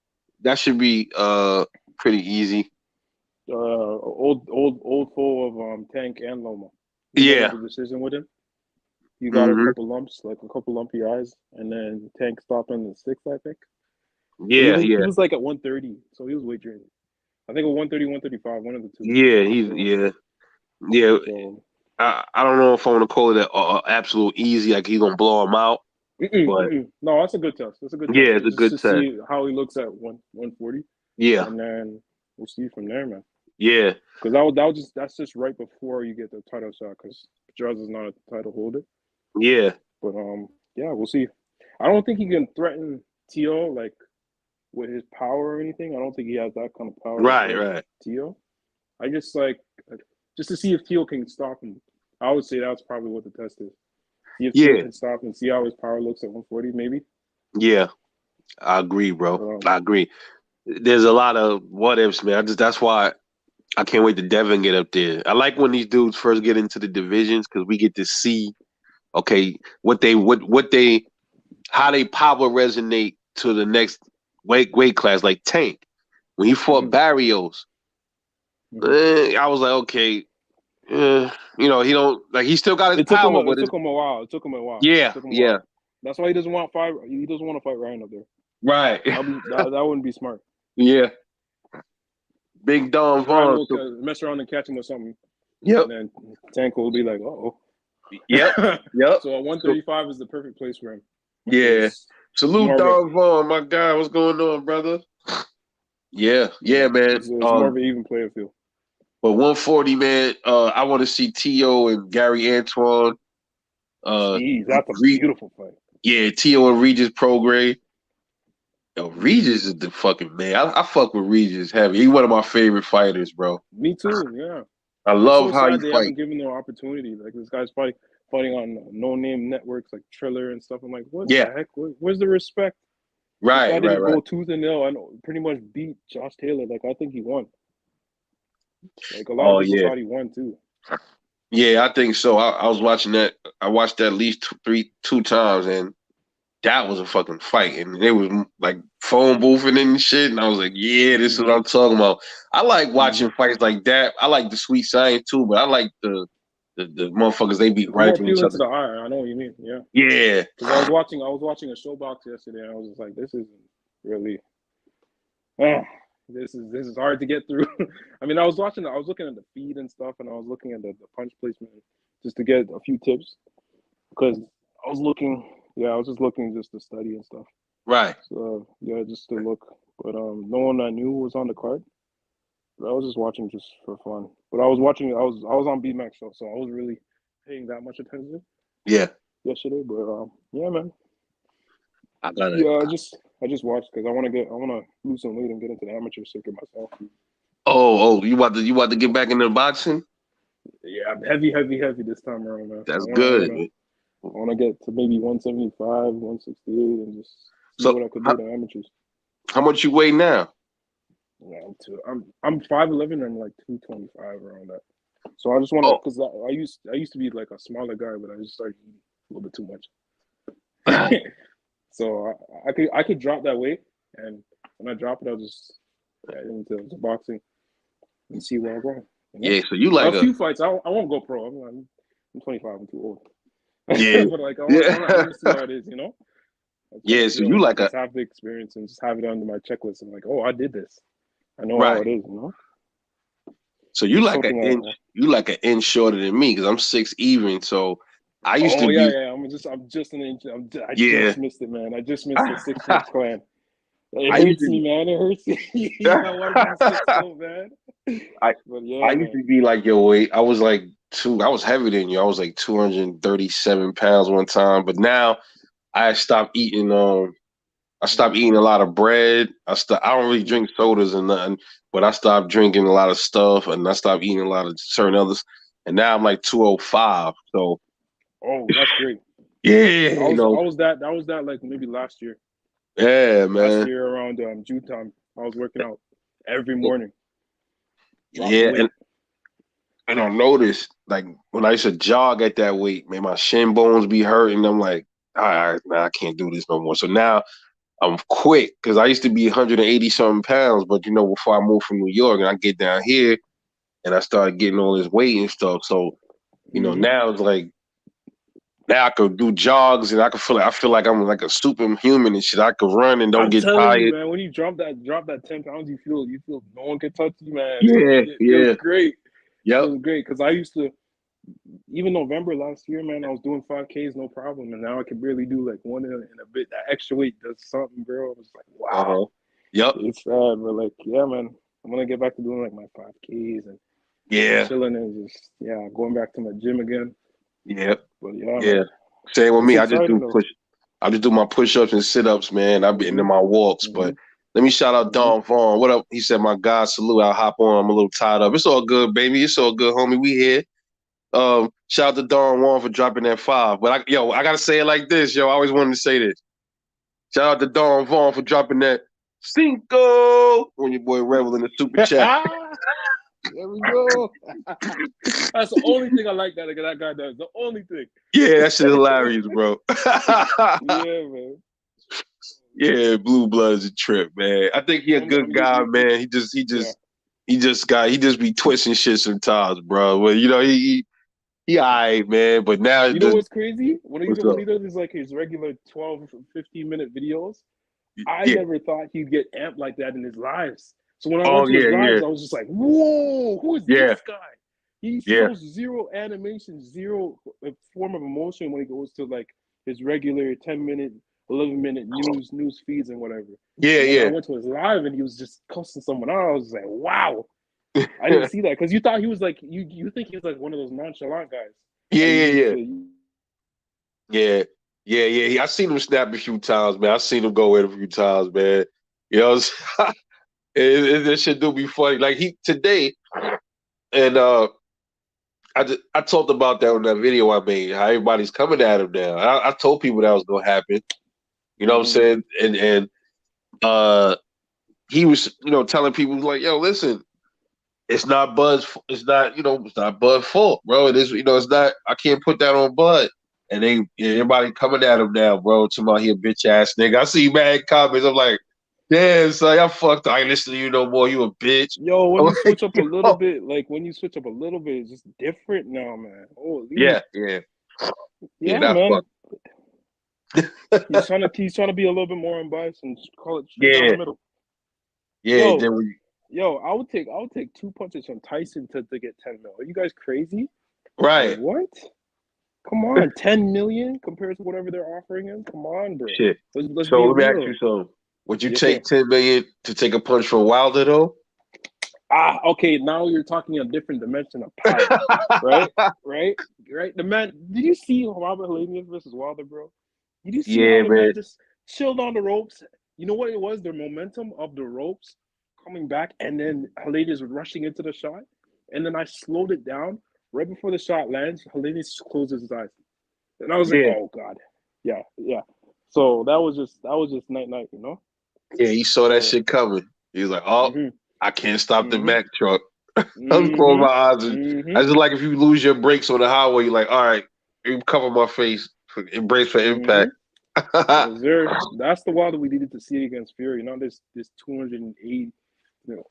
that should be pretty easy. Old foe of Tank and Loma. The one with Yeah. the decision with him. You got a Hmm. couple lumps, like a couple lumpy eyes, and then Tank stopped in the sixth, I think. But Yeah, he yeah, was like at 130, so he was weight training. I think at 130, 135, one of the two. yeah. So Yeah. so I don't know if I want to call it a absolute easy, like he's gonna blow him out, mm-mm, but mm-mm. No, that's a good test. That's a good test. yeah, it's a Just good to test. see how he looks at 140, Yeah, and then we'll see from there, man. yeah, Because that's just right before you get the title shot. Because Pedraza is not a title holder, yeah. but yeah, we'll see. I don't think he can threaten Tio like with his power or anything. I don't think he has that kind of power to Right, threaten right. Tio. I just like just to see if Tio can stop him. I would say that's probably what the test is. See if Tio Yeah, can stop and see how his power looks at 140, maybe. yeah. I agree, bro. But I agree. There's a lot of what ifs, man. That's why I can't wait to Devin get up there. I like when these dudes first get into the divisions because we get to see, okay, what they how they power resonate to the next weight class. Like Tank when he fought mm-hmm, Barrios, mm-hmm. I was like, okay, he don't like he still got his It took him. power, It but took him a while. It took him a while. It yeah, took him a yeah, while. That's why he doesn't want fight. He doesn't want to fight Ryan up there. right, That wouldn't be smart. yeah. Big Don Because Ryan Vaughn. will So, mess around and catch him with something, yep, and then Tank will be like, "Oh." yep, yep. So at So 135 is the perfect place for him yeah, because it's salute more of a Don Vaughn, my guy. What's going on, brother? Yeah, yeah, yeah, man. it's more of an even player field. But 140, man. I want to see T.O. and Gary Antoine. Jeez, that's a Re- beautiful fight. yeah, Tio and Regis Prograis. Yo, Regis is the fucking man. I fuck with Regis heavy. He one of my favorite fighters, bro. Me too. Yeah, I it's love so how he sad they fight. haven't given no opportunity. Like this guy's fighting on no-name networks like Triller and stuff. I'm like, what Yeah, the heck? Where's the respect? This guy right, right, didn't right. go tooth and nail and pretty much beat Josh Taylor. Like I think he won. Like a lot of Oh people yeah, thought he won too. yeah. I think so. I was watching that. I watched that at least two times, and that was a fucking fight. And it was like phone boothing and shit. And I was like, yeah, this is Mm-hmm. what I'm talking about. I like Mm-hmm. watching fights like that. I like the sweet science too, but I like the motherfuckers they be It's more rifling each appealing to other. the eye. I know what you mean. Yeah, Yeah, because I was watching a showbox yesterday, and I was just like, this isn't really. Ah, this is hard to get through. I mean, I was looking at the feed and stuff, and I was looking at the punch placement just to get a few tips because I was just looking just to study and stuff. right. So yeah, just to look. But no one I knew was on the card. But I was just watching just for fun. But I was watching. I was on BMAX show, so I wasn't really paying that much attention Yeah, yesterday. But yeah, man. I gotta. Yeah, I just watched because I want to lose some weight and get into the amateur circuit myself. Oh, you about to get back into boxing? Yeah, I'm heavy, heavy, heavy this time around, man. That's I good. wanna I wanna get to maybe 175, 168, and just see So what I could do how, to amateurs. how much you weigh now? Yeah, I'm 5'11" and like 225 around that. So I just want to Oh, because I used to be like a smaller guy, but I just started eating a little bit too much. So I could drop that weight, and when I drop it, I'll just get into boxing and see where I go. You know, yeah. So you like a a few fights. I won't go pro. I'm 25. I'm too old. yeah, But like I want yeah, to see how it is. You know, I just want yeah. to So feel you like like a just have the experience and just have it under my checklist. I'm like, oh, I did this. I know how right. it is. You know, So you just like an something inch. You like an inch shorter than me because I'm 6 even. So I used Oh to yeah, be yeah. I'm just an inch. I yeah. just missed it, man. I just missed the 6 foot clan. It I used hurts to me, be man. It hurts me. I want to be 6 foot, man. I But I yeah, used man. to be like your weight. I was like two. I was heavier than you. I was like 237 pounds one time. But now I stopped eating. I stopped Mhm. eating a lot of bread. I don't really Mhm. drink sodas and nothing, but I stopped drinking a lot of stuff and I stopped eating a lot of certain others. And now I'm like 205. So Oh, that's great. yeah, I was that like maybe last year. yeah, Last man. year around June time, I was working out every morning, dropping Yeah, weight. and I noticed like when I used to jog at that weight, man, my shin bones be hurting. I'm like, all right, nah, I can't do this no more. So now I'm quick because I used to be 180 something pounds, but before I moved from New York and I get down here and I started getting all this weight and stuff. So Hmm. now it's like now I could do jogs and I feel like I'm like a superhuman and shit. I could run and don't I'm get telling you, tired. man. When you drop that 10 pounds, you feel no one can touch you, man. Yeah, It feels yeah, great. yep. Feels great because I used to even November last year, man. I was doing 5Ks no problem, and now I can barely do like one and a bit. That extra weight does something, bro. I was like, wow, Uh-huh. Yep. it's sad, but like, yeah, man. I'm gonna get back to doing like my 5Ks and Yeah. chilling and just going back to my gym again. Yep. But yeah, Yeah. man, Same with it's me. exciting though. I just do my push-ups and sit-ups, man. I be into Hmm. my walks. Hmm. But let me shout out Hmm. Don Vaughn. What up? He said, my God, salute. I'll hop on. I'm a little tied up. It's all good, baby. It's all good, homie. We here. Shout out to Don Juan for dropping that 5. But I gotta say it like this, yo. I always wanted to say this. Shout out to Don Vaughn for dropping that Cinco when your boy Rebel in the super chat. There we go. That's the only thing I like that guy does. The only thing. Yeah, that shit hilarious, bro. Yeah, man. Yeah, Blue Blood is a trip, man. I think he a good guy, You, man. yeah. He just be twisting shit sometimes, bro. Well, he alright, man. But now You know the what's crazy? When he what's when up? he does his like his regular 12, 15-minute videos, I Yeah. never thought he'd get amped like that in his lives. So when I went Oh to his yeah, lives, yeah, I was just like, "Whoa, who is yeah, this guy?" He yeah, shows zero animation, zero form of emotion when he goes to like his regular 10-minute, 11-minute news feeds and whatever. yeah, And then I yeah, went to his live and he was just cussing someone out. I was like, "Wow, I didn't see that," because you thought he was like you think he was like one of those nonchalant guys yeah, that you yeah, used yeah. to. Yeah, yeah. I seen him snap a few times, man. I seen him go in a few times, man. You know, this shit do be funny. Like he today, and I talked about that on that video I made. How everybody's coming at him now. I told people that was gonna happen. You know what I'm Mm-hmm. saying? And uh, he was, telling people like, yo, listen, it's not Bud's. It's not, it's not Bud's fault, bro. It is, it's not. I can't put that on Bud. And everybody coming at him now, bro. Tomorrow he a bitch ass nigga. I see mad comments. I'm like, damn, son, I fucked. I ain't listen to you no more. You a bitch. Yo, when I'm you like, switch up a little bit, like when you switch up a little bit, it's just different now, man. Holy, yeah, yeah, yeah. yeah, That's man. fucked. He's trying to be a little bit more unbiased and call it straight down the Yeah, middle. yeah. Yo, Then we, I would take 2 punches from Tyson to get 10 mil. Are you guys crazy? Like right. what? Come on, 10 million compared to whatever they're offering him. Come on, bro. Shit. Let's So be let me ask you real. something. Would you Yes, take sir. 10 million to take a punch from Wilder though? Okay. Now you're talking a different dimension of power, right? Right? Right? The man. Did you see Robert Helenius versus Wilder, bro? Did you see how Yeah, the man. man just chilled on the ropes? You know what it was? The momentum of the ropes coming back, and then Helenius rushing into the shot, and then I slowed it down right before the shot lands. Helenius closes his eyes, and I was like, Yeah, "Oh God, yeah, yeah." So that was just night night, you know. yeah. He saw that So, shit coming. He was like, "Oh, mhm, I can't stop the mhm, Mack truck." I'm closing my mhm, eyes. I mhm, just like if you lose your brakes on the highway, you're like, "All right, you cover my face, brace for impact." mhm. Yes, sir. That's the Wilder we needed to see against Fury. Not this 208,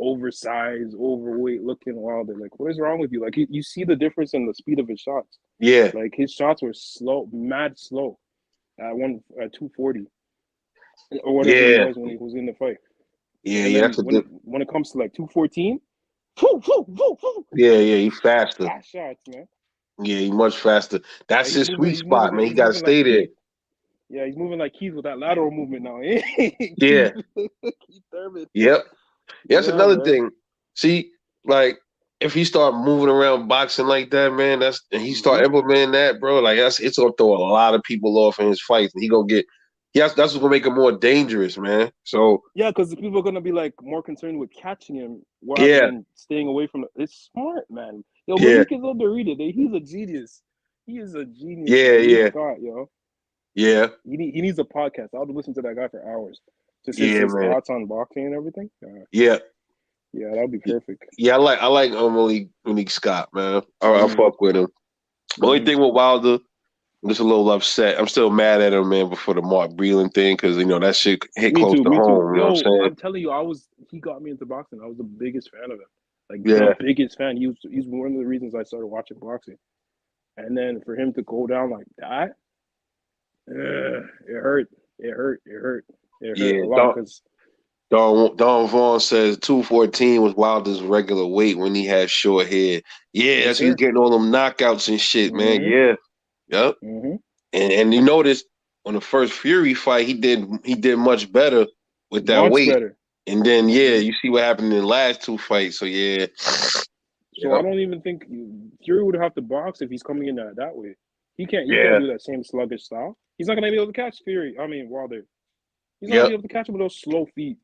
oversized, overweight looking Wilder. Like, what is wrong with you? Like, you see the difference in the speed of his shots. Yeah, Like, his shots were slow, mad slow at 240 or whatever he yeah, was when he was in the fight. And yeah. then That's a when it comes to like 214, yeah. He faster. fast shots, man. Yeah, he much faster. That's Like he's his moving, sweet he's moving, spot, man. He he's got to moving like stay there. Keith. Yeah, he's moving like Keith with that lateral movement now. Yeah, Keith, Keith Thurman. yep. That's Yeah, another man. thing. See, like if he start moving around boxing like that, man, and he start Hmm. implementing that, bro. Like it's gonna throw a lot of people off in his fights, and he gonna get. Yes, that's what's gonna make him more dangerous, man. So Yeah, because people are gonna be like more concerned with catching him rather yeah, than staying away from it. It's smart, man. Yo, yeah, Malik is underrated. He's a genius. He is a genius, yeah, man. Malik yeah, Scott, yo. yeah, He needs a podcast. I would listen to that guy for hours. Just his yeah, his man. thoughts on boxing and everything. Yeah, Yeah, that would be perfect. yeah. I like Malik Scott, man. I Mm-hmm. fuck with him. Only Mm-hmm. thing with Wilder, I'm just a little upset. I'm still mad at him, man, before the Mark Breland thing, because that shit hit Me close too. to Me too. home. You know what Yo, I'm saying? I'm telling you, he got me into boxing. I was the biggest fan of him. Like the Yeah, biggest fan. He's one of the reasons I started watching boxing. And then for him to go down like that, it hurt. It hurt. It hurt. It hurt yeah. a lot because Don Vaughn says 214 was Wilder's regular weight when he had short hair. Yeah, yes, that's he's sir. getting all them knockouts and shit, man. Mm-hmm. Yeah, yep. Mm-hmm. And you notice on the first Fury fight, he did much better with that Much weight. better. And then yeah, Mm-hmm. you see what happened in the last two fights. So yeah, So I yep, don't even think Fury would have to box if he's coming in that way. He can't yeah, do that same sluggish style. He's not gonna be able to catch Fury. I mean Wilder. He's not gonna yep, be able to catch him with those slow feet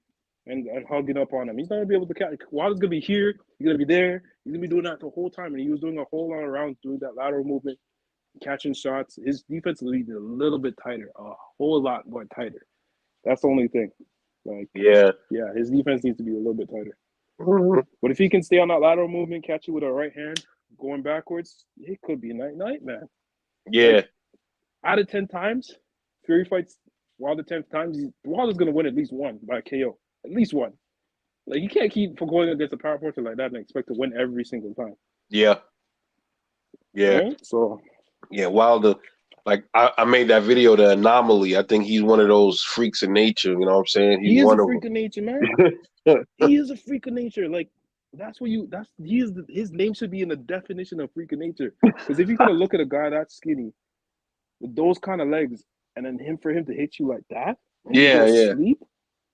and hugging up on him. He's not gonna be able to catch. Wilder's gonna be here. He's gonna be there. He's gonna be doing that the whole time, and he was doing a whole lot of rounds doing that lateral movement, catching shots. His defense needs a little bit tighter, a whole lot more tighter. That's the only thing. Like, yeah, yeah, his defense needs to be a little bit tighter. mhm, But if he can stay on that lateral movement, catch you with a right hand, going backwards, it could be night night, man. yeah, Like out of 10 times, Fury fights Wilder 10 times, Wilder's gonna win at least one by KO. At least one. Like you can't keep for going against a power force like that and expect to win every single time. yeah, yeah. Right? So Yeah, Wilder, like I made that video, the anomaly. I think he's one of those freaks of nature. You know what I'm saying? He's he is a one of freak of nature, man. them. He is a freak of nature. Like his name should be in the definition of freak of nature. Because if you're gonna look at a guy that skinny with those kind of legs, and then for him to hit you like that, and you go Yeah, yeah. sleep,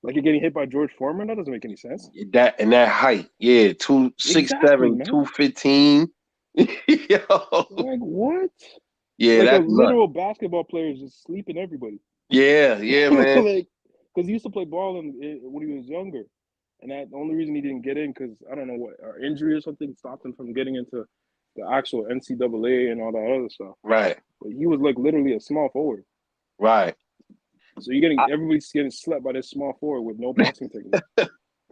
like you're getting hit by George Foreman, that doesn't make any sense. That height. Yeah, two six Exactly, seven, man. 215. Yo. Like what? Yeah, Like a that's nuts. literal basketball player is just sleeping everybody. Yeah, man. Like, because he used to play ball when he was younger, and the only reason he didn't get in because I don't know what injury or something stopped him from getting into the actual NCAA and all that other stuff. Right, But he was like literally a small forward. right. So you're getting everybody's getting slept by this small forward with no boxing technique.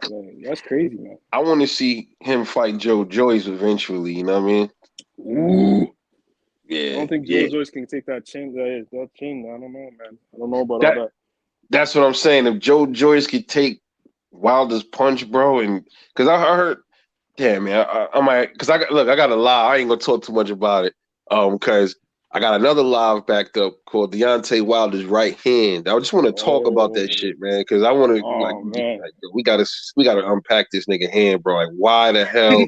Like, that's crazy, man. I want to see him fight Joe Joyce eventually. You know what I mean? Ooh. I Yeah, don't think Joe yeah. Joyce can take that chain. That chain. I don't know, man. I don't know about all That that. that's what I'm saying. If Joe Joyce could take Wilder's punch, bro, and because I heard, damn man, I might because I got a live. I ain't gonna talk too much about it, because I got another live backed up called Deontay Wilder's right hand. I just want to talk about that Oh, shit, man, because I want to oh man. like we gotta unpack this nigga hand, bro. Like why the hell?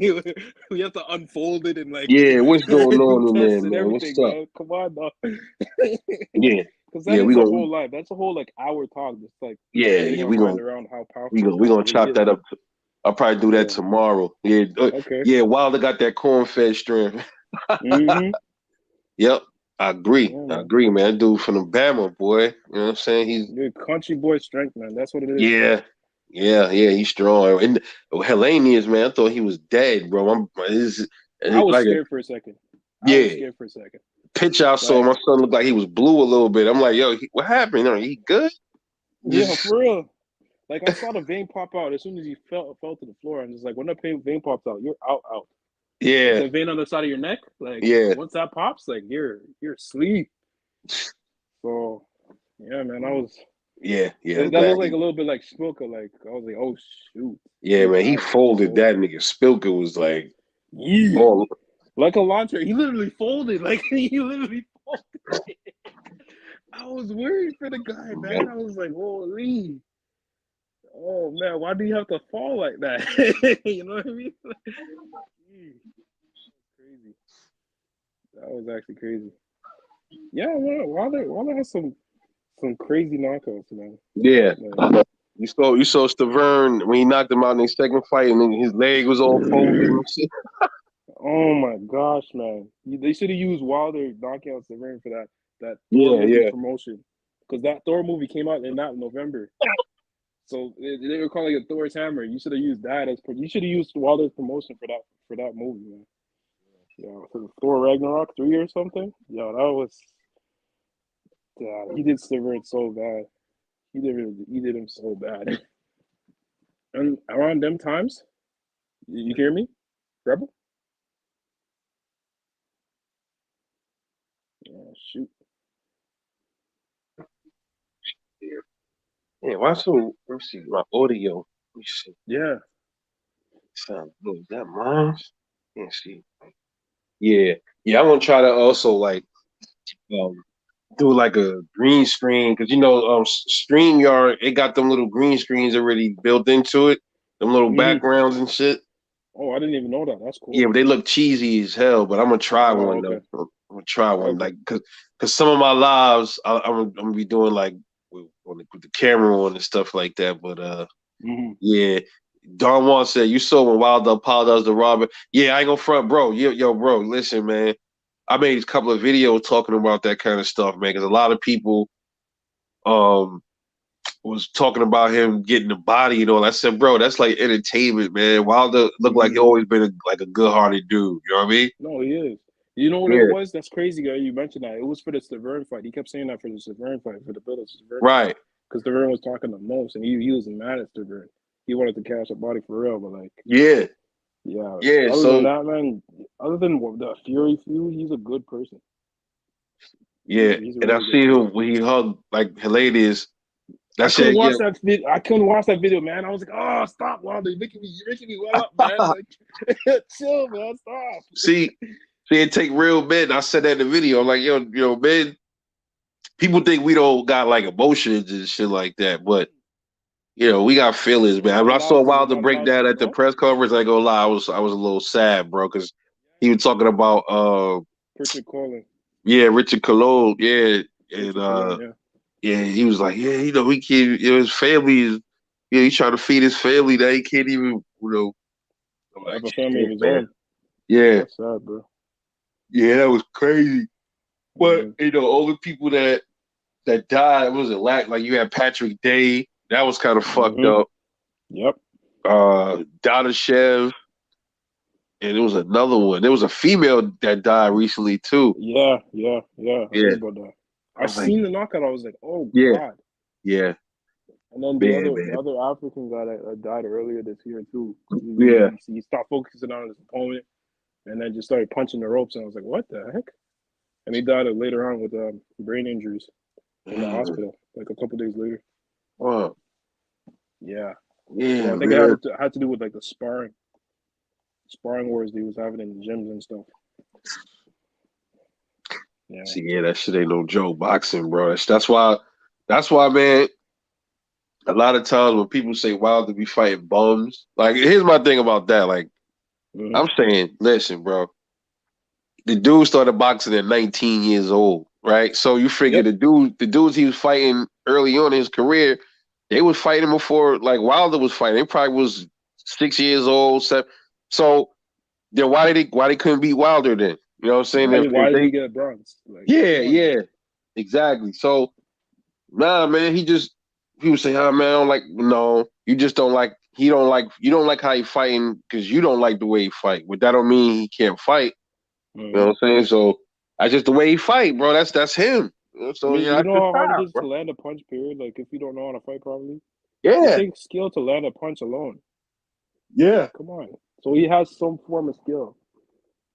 We have to unfold it and like Yeah, what's going do on in there, tests and man? What's everything, up? man. Come on, dog. Yeah, Because that yeah, is a whole life. That's a whole like hour talk, just like getting yeah, our mind around how powerful this we guy gonna really chop is, that man. up. I'll probably do that Yeah. tomorrow. Yeah, Okay. yeah. Wilder got that corn-fed strength. Mm-hmm. Yep, I agree. Yeah, I man. agree, man. That dude from the Bama, boy. You know what I'm saying? He's Good country boy strength, man. That's what it is. yeah, yeah. He's strong. And Haney'S, man. I thought he was dead, bro. I was Like a scared for a second. I was yeah. scared for a second. Pitch I saw, Like, my son looked like he was blue a little bit. I'm like, yo, what happened? He good? yeah, Just for real. Like I saw the vein pop out as soon as he fell to the floor, and just like when the vein pops out, you're out. Like yeah, the vein on the side of your neck, like yeah, once that pops, like you're asleep. So yeah, man, I was yeah. I'm that glad looked like he. a little bit like Smilka. Like I was like, oh shoot, Yeah, his man. He eyes were just folded so that nigga. Spilker was like, yeah, oh like a launcher. He literally folded. Like he literally folded. I was worried for the guy, man. I was like, holy. Oh man, why do you have to fall like that? You know what I mean? Crazy. That was actually crazy. Yeah, man. Wilder has some crazy knockouts, man. yeah. Like, You saw Stavern when he knocked him out in his second fight, and then his leg was all folded and shit. oh my gosh, man. They should have used Wilder knockouts to ring for that Thor Yeah, movie yeah. promotion, because that Thor movie came out in that November. So they were calling it Thor's Hammer. You should have used that as you should have used Wilder's promotion for that movie, man. Yeah, so Thor Ragnarok 3 or something. Yeah, that was. Yeah, he did Severin so bad. He did him so bad. And around them times, you hear me, Rebel? Oh, shoot. Yeah. Yeah, why so? Let me see my audio. Let me see. Yeah. Sound good. Is that mine? Can't see. Yeah, yeah. I'm gonna try to also like um do like a green screen because StreamYard it got them little green screens already built into it, them little Mm-hmm. backgrounds and shit. Oh, I didn't even know that. That's Yeah, cool. but they look cheesy as hell. But I'm gonna try Oh, one though. okay. I'm gonna try one Okay. like because some of my lives I'm gonna be doing like with the camera on and stuff like that. But Mm-hmm. yeah. Don Juan said, "You saw when Wilder apologized to Robert." Yeah, I ain't gonna front, bro. Yo, bro, listen, man. I made a couple of videos talking about that kind of stuff, man, because a lot of people um was talking about him getting the body and all. I said, bro, that's like entertainment, man. Wilder looked like he Mm-hmm. always been like a good-hearted dude. You know what I mean? No, he is. You know what it Yeah. was? That's crazy, guy. You mentioned that. It was for the Severn fight. He kept saying that for the Severn fight, for the build of the Severn fight. Right. Because Severn was talking the most, and he was mad at Severn. He wanted to cash a body for real, but like, Yeah. yeah. Yeah. Other than So that, man, other than the Fury feud, he's a good person. yeah, He's a and I really good see person. him when he hugged like hilarious. I That couldn't shit, yeah. watch that video. I couldn't watch that video, man. I was like, "Oh, stop, Wilder! You're making me well up, man. Like, chill, man. Stop." see, it take real men. I said that in the video. I'm like, yo, man. People think we don't got like emotions and shit like that, but we got feelings, We're man. not When I saw allowed to. We're Wilder not break allowed down to. at the No. press conference, I ain't gonna lie, I was a little sad, bro, because he was talking about Richard Colin. yeah, Richard Cologne, yeah, and Richard Cologne, yeah. yeah, he was like, yeah, he can't, his family is, yeah, he's trying to feed his family that he can't even, I'm Have like, a family of shit, his man, own. yeah, That's sad, bro. yeah, that was crazy. But all the people that died, was it like you had Patrick Day, that was kind of fucked up. Yep. Dadashev, and there was another one. There was a female that died recently too. Yeah. I Yeah, heard about that. I I was like, seen the knockout. I was like, oh yeah, God. yeah, And then man, the man, other African guy that died earlier this year too. yeah. He stopped focusing on his opponent and then just started punching the ropes. And I was like, what the heck? And he died later on with brain injuries in the hospital, like a couple days later. Wow. Yeah. Yeah, Well, I think man. it had to do with like the sparring wars he was having in the gyms and stuff. Yeah. See, yeah, that shit ain't no joke. Boxing, bro. That's why, man. A lot of times when people say Wilder be fighting bums, like here's my thing about that. Like I'm saying, listen, bro. The dude started boxing at 19 years old, right? So you figure Yep. the dudes he was fighting early on in his career, they was fighting before like Wilder was fighting. They probably was 6 years old, seven. So then why they couldn't beat Wilder then? You know what I'm saying? Why If did they, he get bronze? Like, yeah, come on, man. yeah, exactly. So nah, man, people say, oh man, I don't like no, you just don't like you don't like how he fighting because you don't like the way he fight. But that don't mean he can't fight. You know what I'm saying? So that's just the way he fight, bro. That's him. I So mean, yeah, you that's his know how hard it style, is bro. to land a punch, period? Like, if you don't know how to fight properly, it Yeah, takes skill to land a punch alone. yeah, Come on. So he has some form of skill.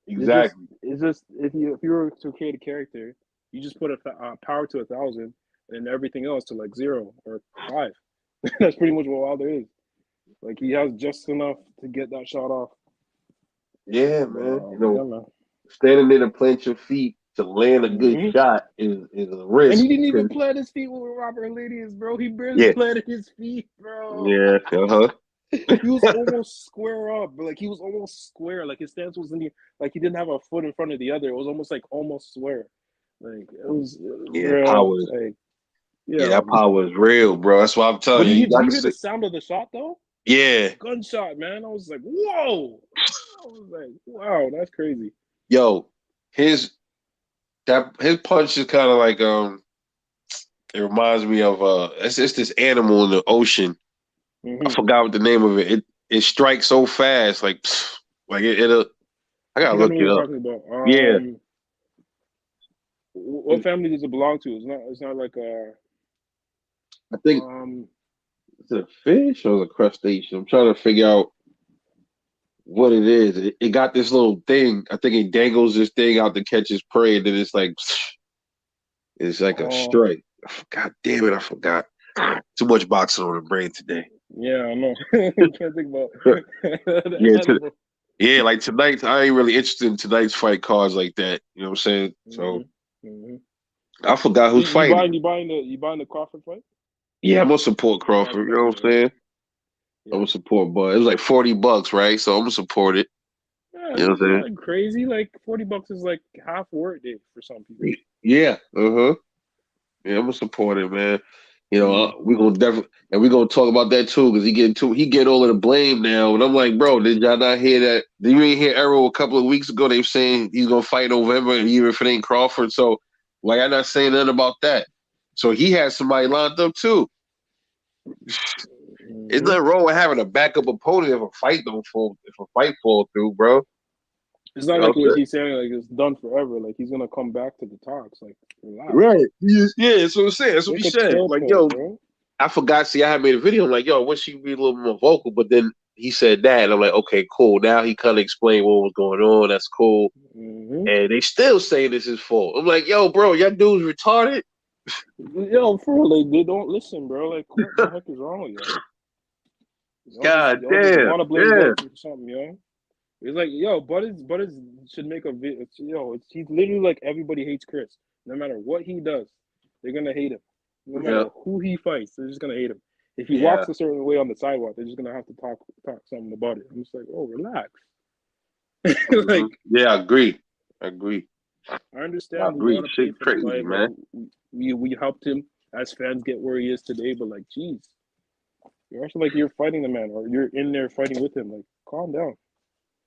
exactly. It's just if you were to create a character, you just put a power to 1,000 and everything else to like 0 or 5. That's pretty much what Wilder is. Like he has just enough to get that shot off. Yeah, But man. yeah, man. Standing there to plant your feet to land a good hmm shot is a And risk. he didn't even 'Cause- plant his feet with Robert Haney'S, bro. He barely yeah, planted his feet, bro. yeah, uh He was huh. almost square up, but like he was almost square. Like his stance was in the like he didn't have a foot in front of the other. It was almost like almost square. Like it was, Yeah, bro. Like yeah, yeah. that power is real, bro. That's why I'm But telling you. did You got you to hear the say, sound of the shot though? yeah, Gunshot, man. I was like, whoa. I was like, wow, that's crazy. yo, his his punch is kind of like it reminds me of it's this animal in the ocean. I Mm-hmm. forgot what the name of it. It strikes so fast, like like it'll. I I gotta think I look know what it you're up. talking about. Yeah, What family does it belong to? It's not like a I think it's a fish or a crustacean. I'm trying to figure out what it is. It got this little thing. I think it dangles this thing out to catch its prey, and then it's like it's like a strike. God damn it, I forgot. Too much boxing on the brain today. yeah, I know. You can't think about the Yeah, animal. yeah, like tonight, I ain't really interested in tonight's fight cards like that. You know what I'm saying? So Mm-hmm. Mm-hmm. I forgot who's fighting. You buying the Crawford fight? Yeah, I'm gonna support The Crawford Crawford. You know what I'm McGregor, saying? I'm yeah. gonna support Bud. It was like $40, right? So I'm gonna support it. Yeah, You know it's what I'm not crazy. Like $40 is like half a work day for some people. saying? Yeah. Uh-huh. Yeah, I'm gonna support it, man. Mm-hmm. We gonna definitely, and we gonna talk about that too, because he getting all of the blame now. And I'm like, bro, did y'all not hear that? Did you ain't hear Errol a couple of weeks ago? They were saying he's gonna fight November, and even if it ain't Crawford, so why y'all not saying nothing about that? So he has somebody lined up too. It's Mm-hmm. nothing wrong with having a backup opponent if a fight fall through, bro. It's You not know like what I'm what saying? he's saying. Like it's done forever. Like he's gonna come back to the talks. Like relax. Right. Yeah, that's what I'm saying. That's what he Take a said. chill Like, pill, yo, bro. I forgot. See, I had made a video. I'm like, yo, I wish he'd be a little more vocal. But then he said that. And I'm like, okay, cool. Now he kind of explained what was going on. That's cool. Mm-hmm. And they still saying this is fault. I'm like, yo, bro, y'all dudes retarded. Yo, for real, they don't listen, bro. Like, what the heck is wrong with y'all? God Y'all just damn. want to blame Yeah. Bud for something, yo. It's like, yo, Bud is should make a video. He's literally like everybody hates Chris. No matter what he does, they're gonna hate him. No Yeah. matter who he fights, they're just gonna hate him. If he Yeah. walks a certain way on the sidewalk, they're just gonna have to talk something about it. I'm just like, oh, relax. Mhm. Like, Yeah, I agree. I agree. I I understand we agree. want to pay Shit for the crazy, fight. Like, man. we helped him as fans get where he is today. But like, geez, you're actually like you're fighting the man, or you're in there fighting with him. Like, calm down.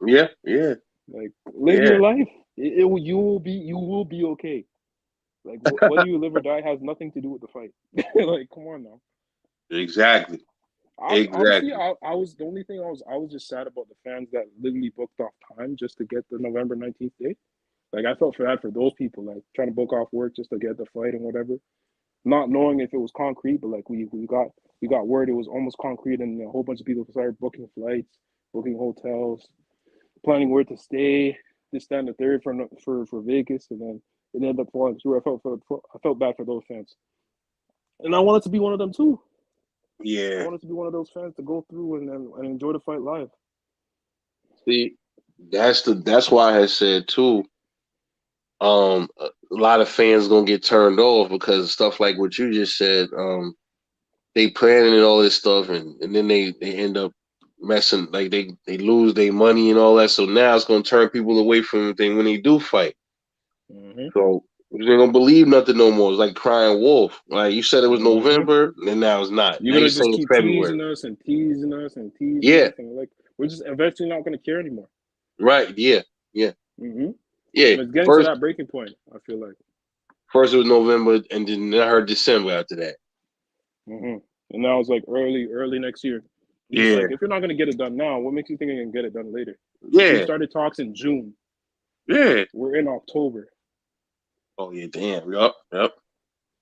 Yeah. Yeah. Like, live Yeah. your life. You will be okay. Like, whether you live or die has nothing to do with the fight. Like, come on now. Exactly. Honestly, Exactly. I was the only thing I was just sad about the fans that literally booked off time just to get the November 19th date. Like, I felt bad for those people, like trying to book off work just to get the fight and whatever, not knowing if it was concrete. But like we got word it was almost concrete, and a whole bunch of people started booking flights, booking hotels, planning where to stay, this, that, and the third for Vegas, and then it ended up falling through. I felt bad for those fans, and I wanted to be one of them too. I Yeah. wanted to be one of those fans to go through and enjoy the fight live. See, that's why I had said too. A lot of fans gonna get turned off because stuff like what you just said. They planning and all this stuff, and then they end up messing. Like they lose their money and all that. So now it's gonna turn people away from them when they do fight. Mm-hmm. So they ain't gonna believe nothing no more. It's like crying wolf. Like you said, it was Mm-hmm. November, and now it's not. You're Now you're gonna just saying keep February. teasing us and teasing us and teasing Yeah. us, and like we're just eventually not gonna care anymore. Right. Yeah. Yeah. Mm-hmm. Yeah. And it's getting to First, that breaking point. I feel like. first it was November, and then I heard December after that. Mm-hmm. And now it's like early next year. I'm just like, Yeah. if you're not gonna get it done now, what makes you think you can get it done later? Like we Yeah. started talks in June. Yeah. We're in October. Oh yeah. Damn. Yup. Yup.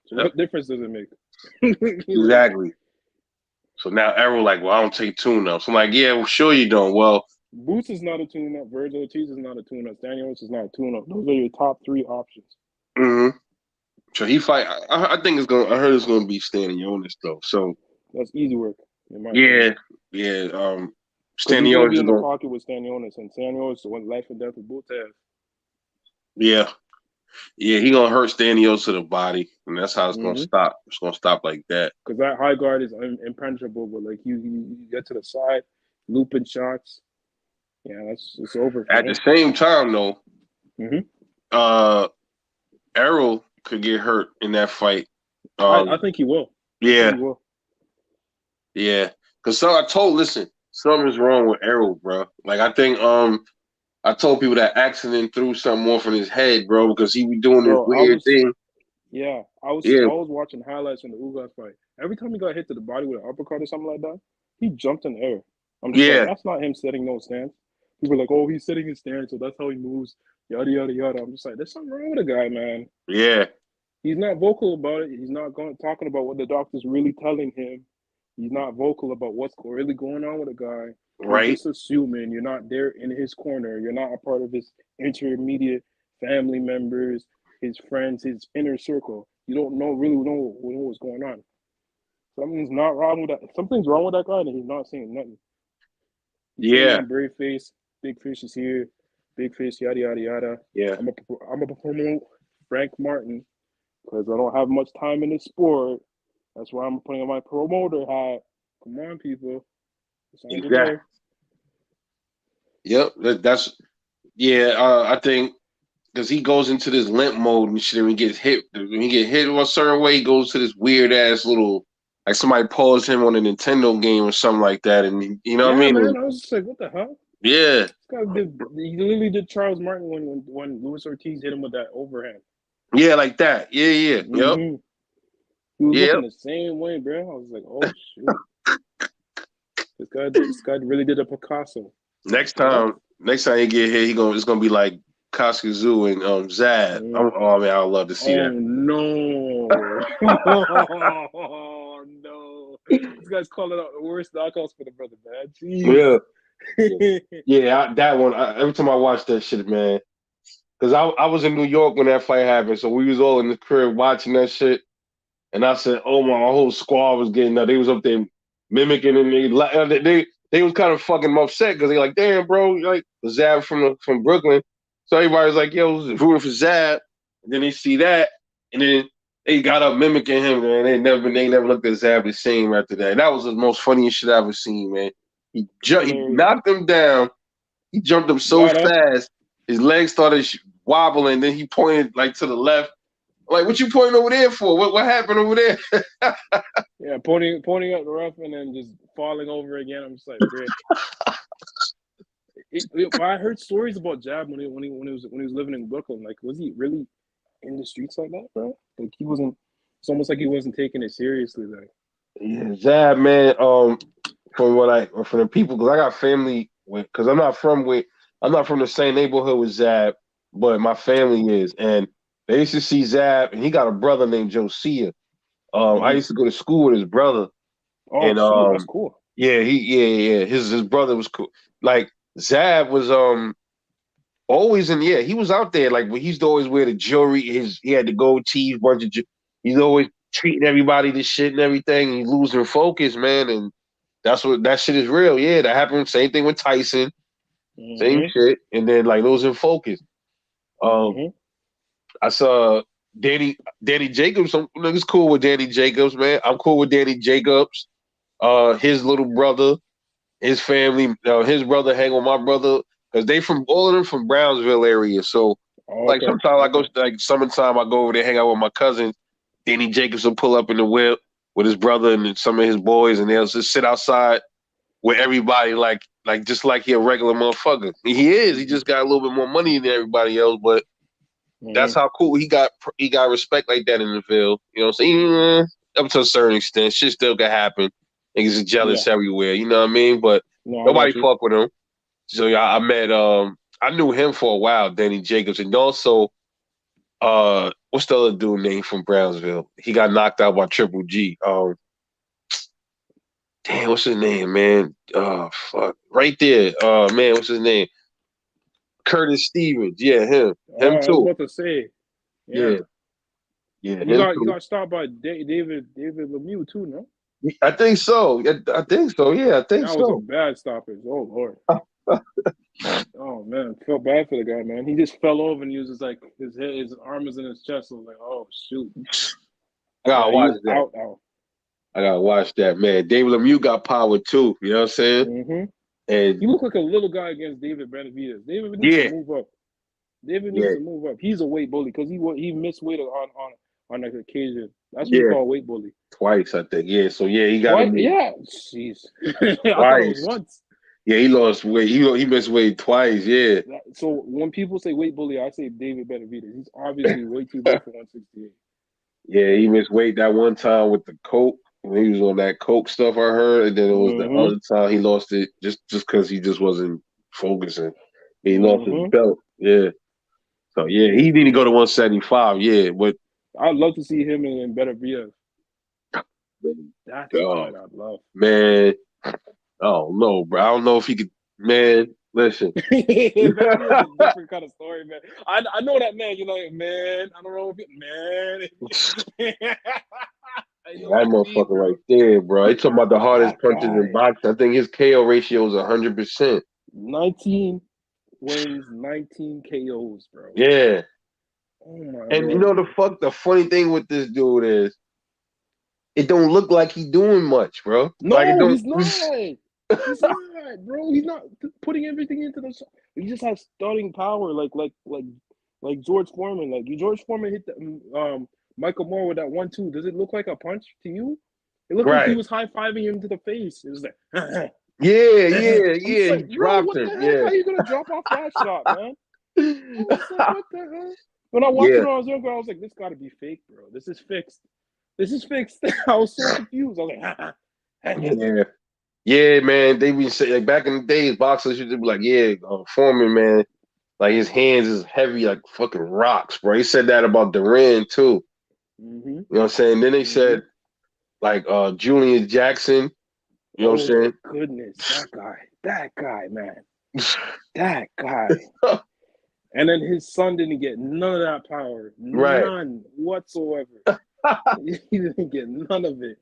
So Yep. what difference does it make? Like, Exactly. So now Errol like, well, I don't take tune ups. I'm like, yeah, well, sure you don't. Well, Boots is not a tune-up. Virgil Ortiz is not a tune-up. Daniels is not a tune-up. Those are your top three options. hmm so he fight. I think it's gonna. I heard it's gonna be Stanionis though. So That's easy work, in my opinion. yeah, yeah. Because he's gonna be Stanionis is in the gonna. pocket with Stanionis, and Stanionis went life and death with Boots have. Yeah, yeah. He gonna hurt Stanios to the body, and that's how it's gonna Mm-hmm. stop. It's gonna stop like that. Because that high guard is impenetrable, but like you get to the side, looping shots. Yeah, that's it's over for At the him. same time, though, Mm-hmm. uh, Errol could get hurt in that fight. I think he will. I think he Yeah, will. yeah. Cause so I told, listen, something's wrong with Errol, bro. Like I think, I told people that accident threw something off in his head, bro, because he be doing this Bro, weird thing. I Yeah, was watching highlights from the Ugas fight. Every time he got hit to the body with an uppercut or something like that, he jumped in the air. I'm just like, yeah, that's not him setting no stance. People are like, oh, he's setting his stance, so that's how he moves. Yada yada yada. I'm just like, there's something wrong with the guy, man. yeah. He's not vocal about it. He's not going talking about what the doctor's really telling him. He's not vocal about what's really going on with the guy. You're Right, just assuming you're not there in his corner. You're not a part of his intermediate family members, his friends, his inner circle. You don't know what's going on. Something's not wrong with that. Something's wrong with that guy, and he's not saying nothing. He came yeah, in brave face. Big fish is here. Big fish, yada yada yada. yeah. I'm a promote Frank Martin because I don't have much time in the sport. That's why I'm putting on my promoter hat. Come on, people. It's on the Exactly. way. Yep. That's yeah. I think because he goes into this limp mode and shit. When he gets hit, a certain way, he goes to this weird ass little, like somebody paused him on a Nintendo game or something like that, and you know what I Yeah, mean? man. I was just like, what the hell? Yeah, This guy did. He literally did Charles Martin when Luis Ortiz hit him with that overhand. yeah, like that. Yeah, yeah, yep, Mm-hmm. He was yep. looking the same way, bro. I was like, oh shoot, this guy really did a Picasso. Yep. Next time he get hit, it's gonna be like Kaskazoo and Zab. Mm. Oh man, I would love to see Oh that. no! Oh no! This guy's calling out the worst knockouts for the brother, man. Jeez. Yeah, yeah. That one. Every time I watch that shit, man, because I was in New York when that fight happened, so we was all in the crib watching that shit. And I said, "Oh my whole squad was getting up. They was up there mimicking, and they was kind of fucking upset because they like, damn, bro, you're like Zab from Brooklyn. So everybody was like, yo, rooting for Zab. And then they see that, and then they got up mimicking him, man. They never looked at Zab the same after that. And that was the most funniest shit I ever seen, man. He Hilarious. knocked him down. He jumped up so Got up. fast, his legs started wobbling. Then he pointed like to the left. Like, what you pointing over there for? What happened over there? Yeah, pointing at the ref and then just falling over again. I'm just like, bro. I heard stories about Jab when he was living in Brooklyn. Like, was he really? in the streets like that, bro. Like he wasn't. It's almost like he wasn't taking it seriously. Like, Yeah, Zab, man. From the people, because I got family because I'm not from the same neighborhood with Zab, but my family is, and they used to see Zab, and he got a brother named Josiah. I mm-hmm. used to go to school with his brother, Oh and shoot, that's cool. yeah, his brother was cool. Like Zab was always he was out there. Like he used to always wear the jewelry. He had the gold teeth, he's always treating everybody to shit and everything. And he's losing focus, man, and that's what that shit is real. Yeah, that happened. Same thing with Tyson. Same Mm-hmm. shit. And then like losing focus. Um, Mm-hmm. I saw Danny Jacobs. Some niggas cool with Danny Jacobs, man. I'm cool with Danny Jacobs. His little brother, his family, his brother hang with my brother because they from all of them from Brownsville area. So like Okay. sometimes I go Okay. like summertime I go over there hang out with my cousins. Danny Jacobs will pull up in the whip with his brother and some of his boys, and they'll just sit outside with everybody like just like he a regular motherfucker. He is. He Mm-hmm. just got a little bit more money than everybody else, but that's Mm-hmm. how cool he got. He got respect like that in the field. You know what I'm saying? Up to a certain extent, shit still can happen. Niggas are Yeah. jealous everywhere. You know what I mean? But No, I nobody got you. fuck with him. So yeah, I met. I knew him for a while, Danny Jacobs, and also what's the other dude name from Brownsville? He got knocked out by Triple G. Damn, what's his name, man? Oh fuck, right there. Man, what's his name? Curtis Stevens. Yeah, him Oh, I was too. about to say, Yeah, yeah. yeah, He him got he too. got stopped by David Lemieux too, no? I think so. I think so. Yeah, I think That was a so. bad stoppage. Oh Lord. Oh man, felt bad for the guy, man. He just fell over and he was just like his arm was in his chest. I was like, oh shoot. I gotta Yeah, he watch was that. out. I gotta watch that, man. David Lemieux got power too. You know what I'm saying? Mm-hmm. He And looked like a little guy against David Benavidez. David needs to yeah, move up. David needs yeah, to move up. He's a weight bully because he missed weight on an occasion. That's what you yeah. call a weight bully. Twice, I think. Yeah. So yeah, he got to Twice? move Yeah. Jeez. I thought it was twice. once. Yeah, he lost weight. He missed weight twice. Yeah. So when people say weight bully, I say David Benavidez. He's obviously way too big for 168. Yeah, he missed weight that one time with the coke when he was on that coke stuff. I heard, and then it was the Mm-hmm. other time he lost it just because he just wasn't focusing. He lost his Mm-hmm. belt. Yeah. So yeah, Mm-hmm. he need to go to 175. Yeah, but I'd love to see him in Benavidez. That's a oh fight I'd love. man, oh no, bro. I don't know if he could. Man, listen. Benavidez is that a different kind of story, man. I know that man. You know, man. I don't know if man. I know what you mean, motherfucker bro. right there, bro. He talking about the hardest That punches in guy. boxing. I think his KO ratio is 100%. 19 wins, 19 KOs, bro. Yeah. Oh my And you know lord. the funny thing with this dude is it don't look like he doing much, bro. Like it No, don't he's not. He's not, bro. He's not putting everything into the. He just has starting power, like George Foreman. Like George Foreman hit the Michael Moore with that 1-2. Does it look like a punch to you? It looked like he right. was high fiving him to the face. It was like, Yeah, I'm yeah. just He like, bro, dropped what him. the heck? Yeah. How you gonna drop off that shot, man? I was like, what the hell? When I watched it Yeah. when I was younger, I was like, this got to be fake, bro. This is fixed. This is fixed. I was so confused. I was like, Yeah. Yeah, man. They be saying like back in the days, boxers used to be like, yeah, Foreman, man. Like his hands is heavy like fucking rocks, bro. He said that about Duran too. mm-hmm, You know what I'm saying? Then they mm-hmm. said like Julian Jackson, you know Oh what my I'm goodness, that guy, man, that guy. And then his son didn't get none of that power, saying? none whatsoever. Right. He didn't get none of it.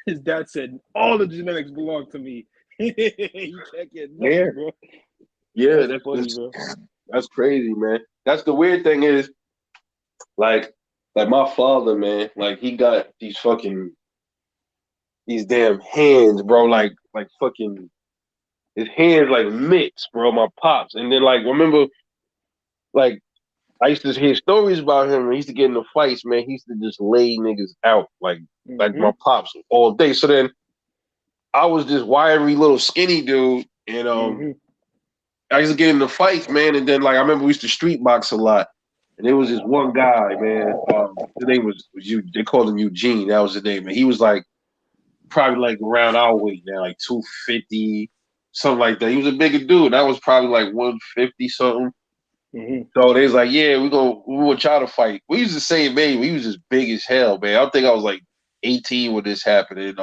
His dad said, all the genetics belong to me. You can't get Yeah. nothing, bro. Yeah, That's funny, bro. that's crazy, man. That's the weird thing is like my father, man, like he got these damn hands, bro, like fucking his hands like mitts, bro, my pops. And then like remember like I used to hear stories about him. He used to get into fights, man. He used to just lay niggas out like Mm-hmm, my pops all day. So then I was this wiry little skinny dude, and mm-hmm, I used to get into fights, man. And then like I remember we used to street box a lot, And there was this one guy, man. His name was you. They called him Eugene. That was his name. And he was like probably like around our weight now, like 250, something like that. He was a bigger dude. That was probably like 150 something. Mm-hmm. So they was like, yeah, we want y'all to fight. We was the same age. We was just big as hell, man. I think I was like 18 when this happened. And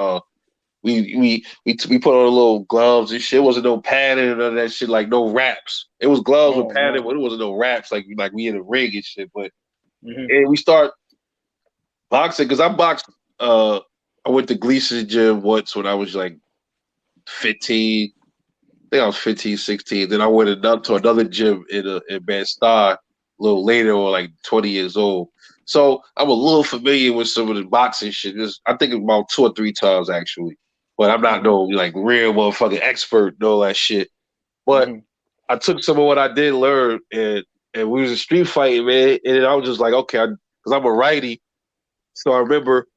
we put on a little gloves and shit. It wasn't no padding or none of that shit, like no wraps. It was gloves with Oh padding, man. but it wasn't no wraps like we in a ring and shit. But Mm-hmm. and we start boxing because I boxed. I went to Gleason's gym once when I was like 15. I think I was 15, 16. Then I went to another gym in Bed-Stuy a little later, or like 20 years old. So I'm a little familiar with some of the boxing shit. I think about 2 or 3 times actually, but I'm not Mm-hmm. no like real motherfucking expert and all that shit. But Mm-hmm. I took some of what I did learn, and we was a street fighting, man. And I was just like, okay, because I'm a righty, so I remember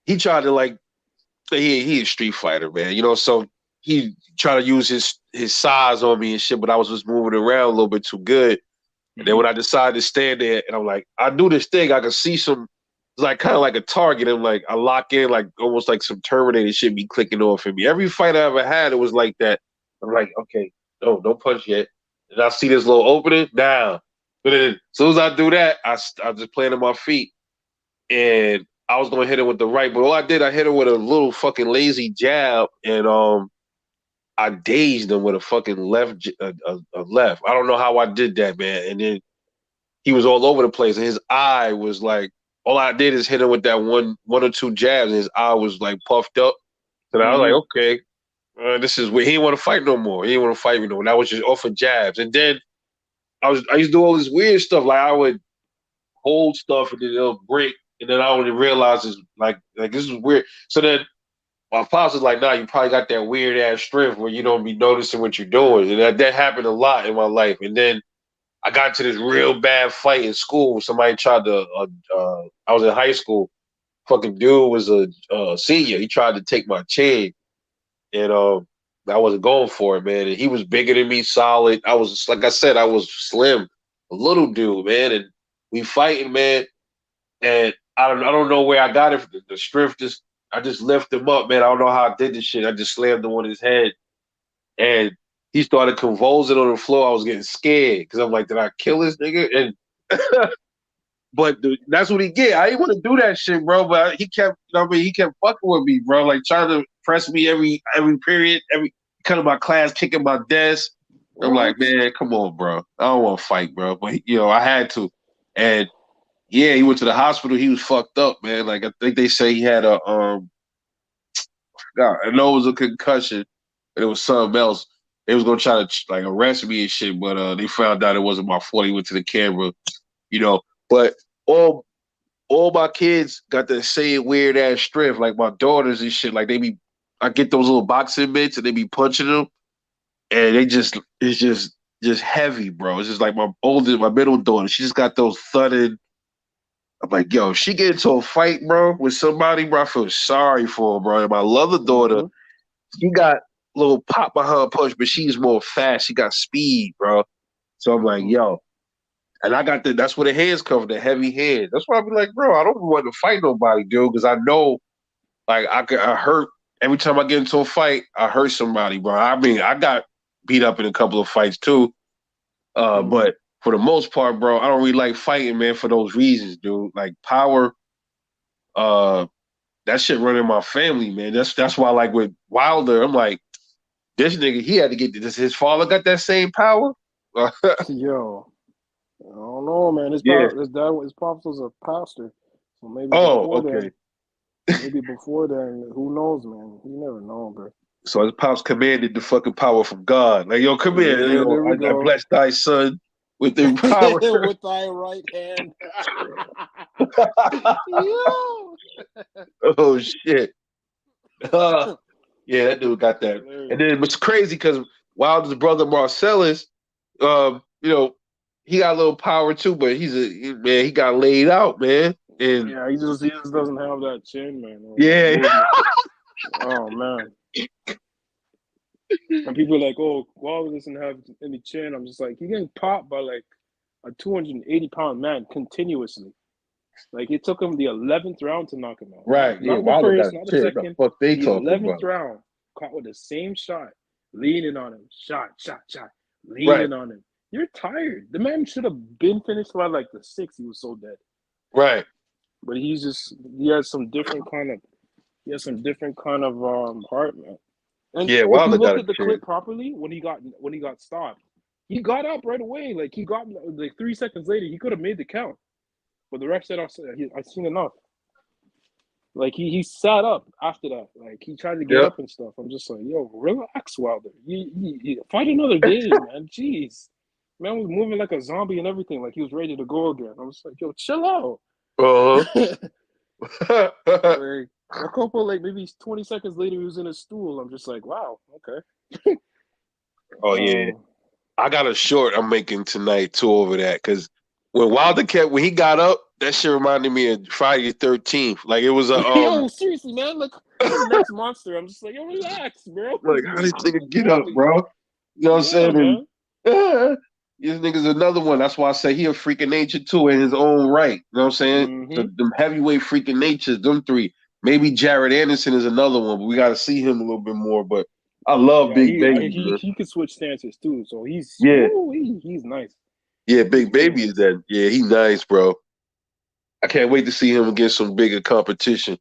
he tried to like he a street fighter, man. So he tried to use his size on me and shit, but I was just moving around a little bit too good. And then Mm-hmm. when I decided to stand there, and I'm like, I do this thing, I could see it's like kind of like a target. I'm like, I lock in, like almost like some Terminator shit be clicking off in me. Every fight I ever had, it was like that. I'm like, okay, no, don't punch yet. And I see this little opening, down. But then as soon as I do that, I just planted my feet, and I was gonna hit her with the right, but all I did, I hit her with a little fucking lazy jab, and I dazed him with a fucking left. I don't know how I did that, man. And then he was all over the place, and his eye was like, all I did is hit him with that one or two jabs, and his eye was like puffed up. And I was like, Mm-hmm. okay, this is where he didn't want to fight no more. He didn't want to fight me no more. That was just off of jabs, and then I used to do all this weird stuff, like I would hold stuff and then it'll break, and then I only realize it's like this is weird. So then my pops was like, "Nah, you probably got that weird ass strength where you don't be noticing what you're doing," and that happened a lot in my life. And then I got into this real bad fight in school. Somebody tried to. I was in high school. Fucking dude was a senior. He tried to take my chain, and I wasn't going for it, man. And he was bigger than me, solid. I was like I said, I was slim, a little dude, man. And we fighting, man. And I don't know where I got it. The strength I just lifted him up, man. I don't know how I did this shit. I just slammed him on his head, and he started convulsing on the floor. I was getting scared because I'm like, did I kill this nigga? And but that's what he get. I didn't want to do that shit, bro. But he kept, he kept fucking with me, bro. Like trying to press me every period, every cut of my class, kicking my desk. I'm like, What? man, come on, bro. I don't want to fight, bro. But I had to, and yeah, he went to the hospital. He was fucked up, man. Like I think they say he had God, I know it was a concussion, and it was something else. They was gonna try to like arrest me and shit, but they found out it wasn't my fault. He went to the camera, you know. But all all my kids got the same weird ass strength, like my daughters and shit. Like I get those little boxing mitts and they be punching them, and it's just heavy, bro. It's just like my middle daughter. She just got those thudding. I'm like, yo, if she get into a fight, bro, with somebody, bro, I feel sorry for her, bro. And my other daughter, Mm-hmm. she got a little pop behind her punch, but she's more fast. She got speed, bro. So I'm like, Mm-hmm. yo, and I got that's where the hands cover, the heavy hands. That's why I be like, bro, I don't want to fight nobody, dude, because I know, like, I hurt every time I get into a fight. I hurt somebody, bro. I mean, I got beat up in a couple of fights too, Mm-hmm. but for the most part, bro, I don't really like fighting, man, for those reasons, dude. Like power, uh, that shit running my family, man. That's why, like with Wilder, I'm like, this nigga, he had to get this. His father got that same power. Yo, I don't know, man. Yeah. His pops was a pastor, so Oh, okay. maybe before then, who knows, man? You never know, bro. So his pops commanded the fucking power from God. Like, yo, come here. Yeah, there we I go. bless thy son with the power. With thy right hand. Yo. Oh shit. Uh, yeah, that dude got that. And Hilarious. then it's crazy because Wilder's brother Marcellus, um, you know, he got a little power too, but man, he got laid out, man. And Yeah, he just doesn't have that chin, man, or that yeah, movement. Oh man. And people are like, oh, Wallace doesn't have any chin. I'm just like, he getting popped by like a 280-pound man continuously. Like it took him the 11th round to knock him out. Right. Yeah. Not the Wilder got first, not the shit. The second. fuck they The talking 11th about? round, caught with the same shot, leaning on him, shot, Right. leaning on him. You're tired. The man should have been finished by like the 6th. He was so dead. Right. But he has some different kind of heart, man. And Yeah. if you Wilder got look a at the shit. clip properly, when he got stopped, he got up right away. Like he got like 3 seconds later, he could have made the count. But the ref said, "I've seen enough." Like he sat up after that. Like he tried to get Yep. up and stuff. I'm just like, yo, relax, Wilder. You fight another day, man. Jeez, man was moving like a zombie and everything. Like he was ready to go again. I was like, yo, chill out. Uh huh. Like a couple, like maybe 20 seconds later, he was in his stool. I'm just like, wow, okay. Oh yeah. I got a short I'm making tonight too over that because when he got up, that shit reminded me of Friday the 13th. Like it was a Yo, seriously, man, like it's the next monster. I'm just like, yo, relax, bro. like how this nigga get up, Exactly. bro? You know what I'm Yeah, saying? And man. this nigga's another one. That's why I say he a freak of nature too in his own right. You know what I'm saying? So Mm-hmm. them heavyweight freak of natures, them three. Maybe Jared Anderson is another one, but we got to see him a little bit more. But I love Yeah, Big Baby, man. he could switch stances too. So Yeah, he's nice. yeah, He's Big really Baby is nice. that. Yeah, he nice, bro. I can't wait to see him against some bigger competition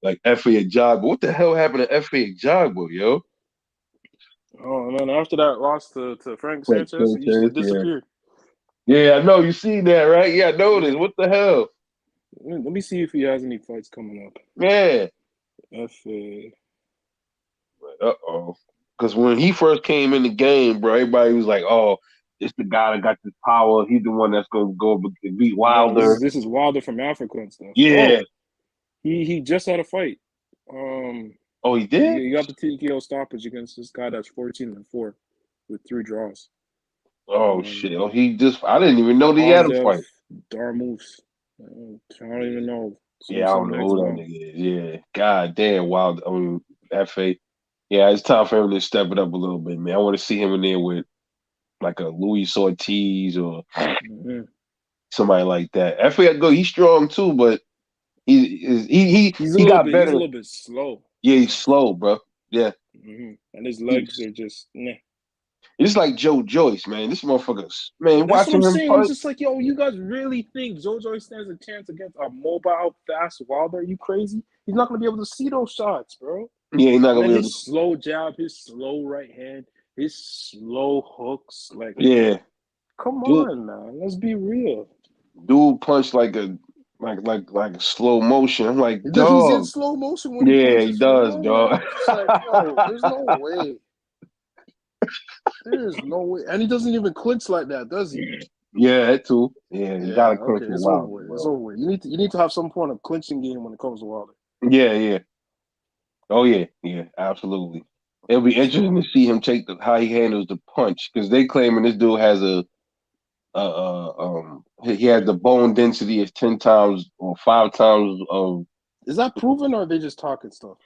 like F.A. Jogbo. What the hell happened to F.A. Jogbo, yo? Oh man, after that loss to Frank Wait, Sanchez, he just yeah. disappeared. Yeah, I know. You seen that, right? Yeah, I Yeah. noticed. What the hell? Let me see if he has any fights coming up. Yeah. FA. Uh-oh. Because when he first came in the game, bro, everybody was like, oh, it's the guy that got this power. He's the one that's going to go beat No, Wilder. this is Wilder from Africa and stuff. Yeah. Oh, he just had a fight. Um, Oh, he did? he got the TKO stoppage against this guy that's 14-4 with 3 draws. Oh, shit. Oh, I didn't even know that he had a Ozdev fight. Darmoose. I don't even know. Yeah, I don't Some know next who that bomb. nigga is. Yeah. God damn, Wilder. I mean, F.A. Yeah, it's time for him to step it up a little bit, man. I want to see him in there with like a Luis Ortiz or Mm-hmm. somebody like that. F.A. go, he's strong too, but he got He's a better. little bit slow. Yeah, he's slow, bro. Yeah. Mm-hmm. And his He's legs are just nah. it's like Joe Joyce, man. This motherfucker's man, That's what watching I'm him saying. I'm punch. just like, yo, you guys really think JoJo stands a chance against a mobile, fast Wilder? Are you crazy? He's not gonna be able to see those shots, bro. Yeah, he's not And gonna then be able to. his slow jab, his slow right hand, his slow hooks. Like, Yeah, come dude, on, man. Let's be real. dude punch like a like slow motion. I'm like, He's in dog. slow motion when he Yeah, he punches for does, real, man. dog. I'm just like, yo, there's no way. There's no way. And he doesn't even clinch like that, does he? Yeah, that too. Yeah, you Yeah, gotta clinch okay, a it's over while, with. It's bro. over with. You need to have some point of clinching game when it comes to Wilder. Yeah, yeah. Oh yeah, yeah, absolutely. It'll be interesting So to see him how he handles the punch because they claiming this dude has he has the bone density is 10 times or 5 times of. is that proven or are they just talking stuff?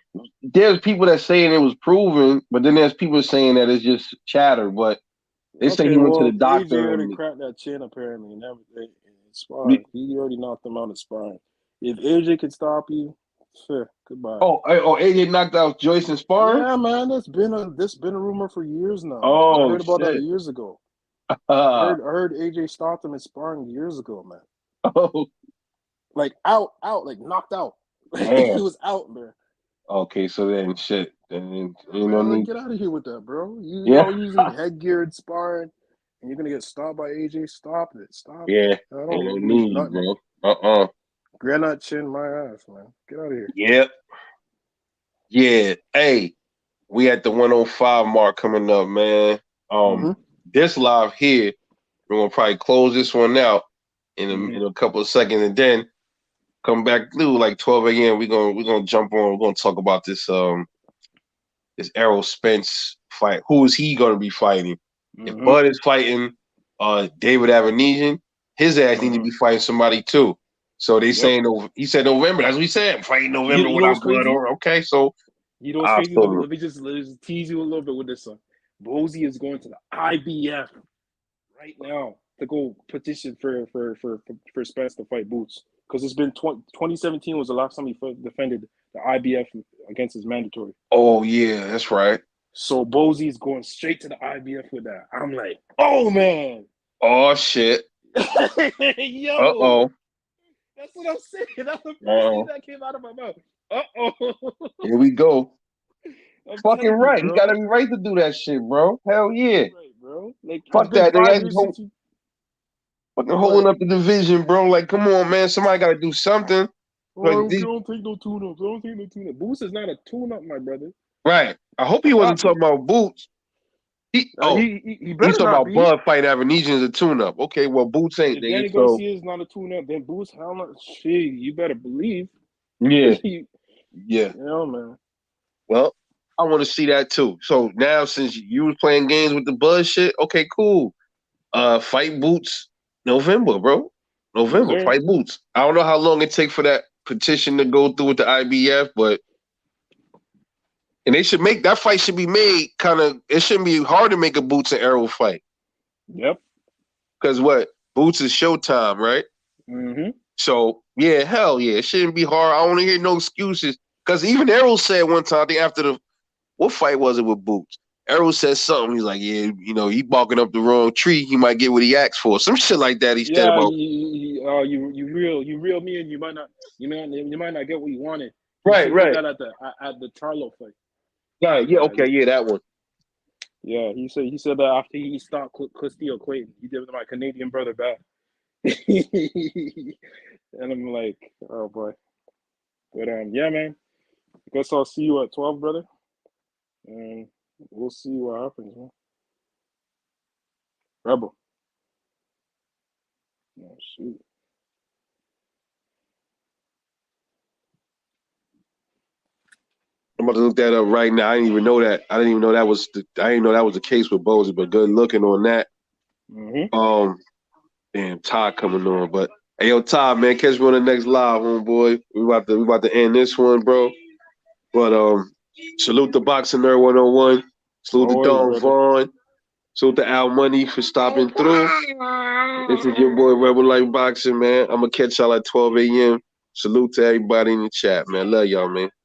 There's people that saying it was proven, but then there's people saying that it's just chatter. But they say Okay, he went to the well, AJ doctor already and cracked that chin apparently and everything in sparring. He already knocked him out in sparring. If AJ can stop you, sure, goodbye. AJ knocked out Joyce in sparring. Yeah, man, that's been a rumor for years now. I Oh heard about that shit! years ago. Uh, I heard AJ stopped him in sparring years ago, man. oh Like out, like knocked out. He damn. was out, man. Okay, so then shit. Then you know Man, like need. get out of here with that, bro. Yeah, Y'all using headgear and sparring, and you're gonna get stopped by AJ. Stop it. Stop it. yeah. I Ain't don't no believe need, nothing. bro. Granite chin my ass, man. Get out of here. Yep. Yeah. Hey, we at the 105 mark coming up, man. Mm-hmm. This live here, we're gonna probably close this one out Mm-hmm. in a couple of seconds, and then come back through like 12 a.m. We're gonna jump on. We're gonna talk about this Errol Spence fight. Who is he gonna be fighting? If Mm-hmm. Bud is fighting David Avenesian, his ass need to Mm-hmm. be fighting somebody too. So they Yep. saying he said November. That's what he said. Fighting November You know what's without Bud crazy? or okay. So You know what's I crazy? told him, Let me just tease you a little bit with this one. Bozy is going to the IBF right now. to go petition for Spence to fight Boots because it's been 2017 was the last time he defended the IBF against his mandatory. Oh yeah, that's right. So Bosie's going straight to the IBF with that. I'm like, oh man, Oh shit. yo, Uh-oh. that's what I'm saying. That's the first thing that came out of my mouth. Here we go. I'm Fucking telling you, right. He bro. gotta be right to do that shit, bro. Hell yeah. Right, bro. Like it's Fuck been that. 5 years since you. Fucking holding up the division, bro. Like, come on, man. Somebody gotta do something. Oh, Like, I don't take no tune-ups. I don't take no tune-up. Boots is not a tune-up, my brother. right. I hope he wasn't talking about Boots. He He's better talking not about be. Bud fighting Avenesian as a tune-up. Okay, well, Boots ain't. If Danny Garcia is not a tune-up, then Boots, how much? Shit, you better believe. Yeah. Yeah, man. Well, I want to see that too. So now, since you was playing games with the Bud shit, okay, cool. Fight Boots November, bro. November, Yes, fight Boots. I don't know how long it take for that petition to go through with the IBF, but and they should make that fight should be made kind of. It shouldn't be hard to make a Boots and Errol fight. Yep. Because what Boots is Showtime, right? Mm-hmm. So yeah, hell yeah, it shouldn't be hard. I don't want to hear no excuses. Because even Errol said one time, I think after the what fight was it with Boots? Errol said something. He's like, yeah, you know, he barking up the wrong tree. He might get what he asked for. Some shit like that. He said about you reel me in. You might not get what you wanted. right. He said that at the Charlo fight. Right. Yeah. Okay. Yeah, that one. Yeah, he said that after he stopped Castillo Clayton, he did my Canadian brother back. And I'm like, oh boy. But yeah, man. I guess I'll see you at 12, brother. And we'll see what happens, man. Rebel. Oh shoot. I'm about to look that up right now. I didn't even know that. I didn't know that was the case with Bozy, but good looking on that. Mm-hmm. Damn, Todd coming on. But hey, yo, Todd, man, catch me on the next live, homeboy. We about to end this one, bro. But salute the Boxing Nerd 101. Salute the Always, Don brother. Vaughn. Salute the Al Money for stopping through. This is your boy Rebel Life Boxing, man. I'm gonna catch y'all at 12 a.m. Salute to everybody in the chat, man. Love y'all, man.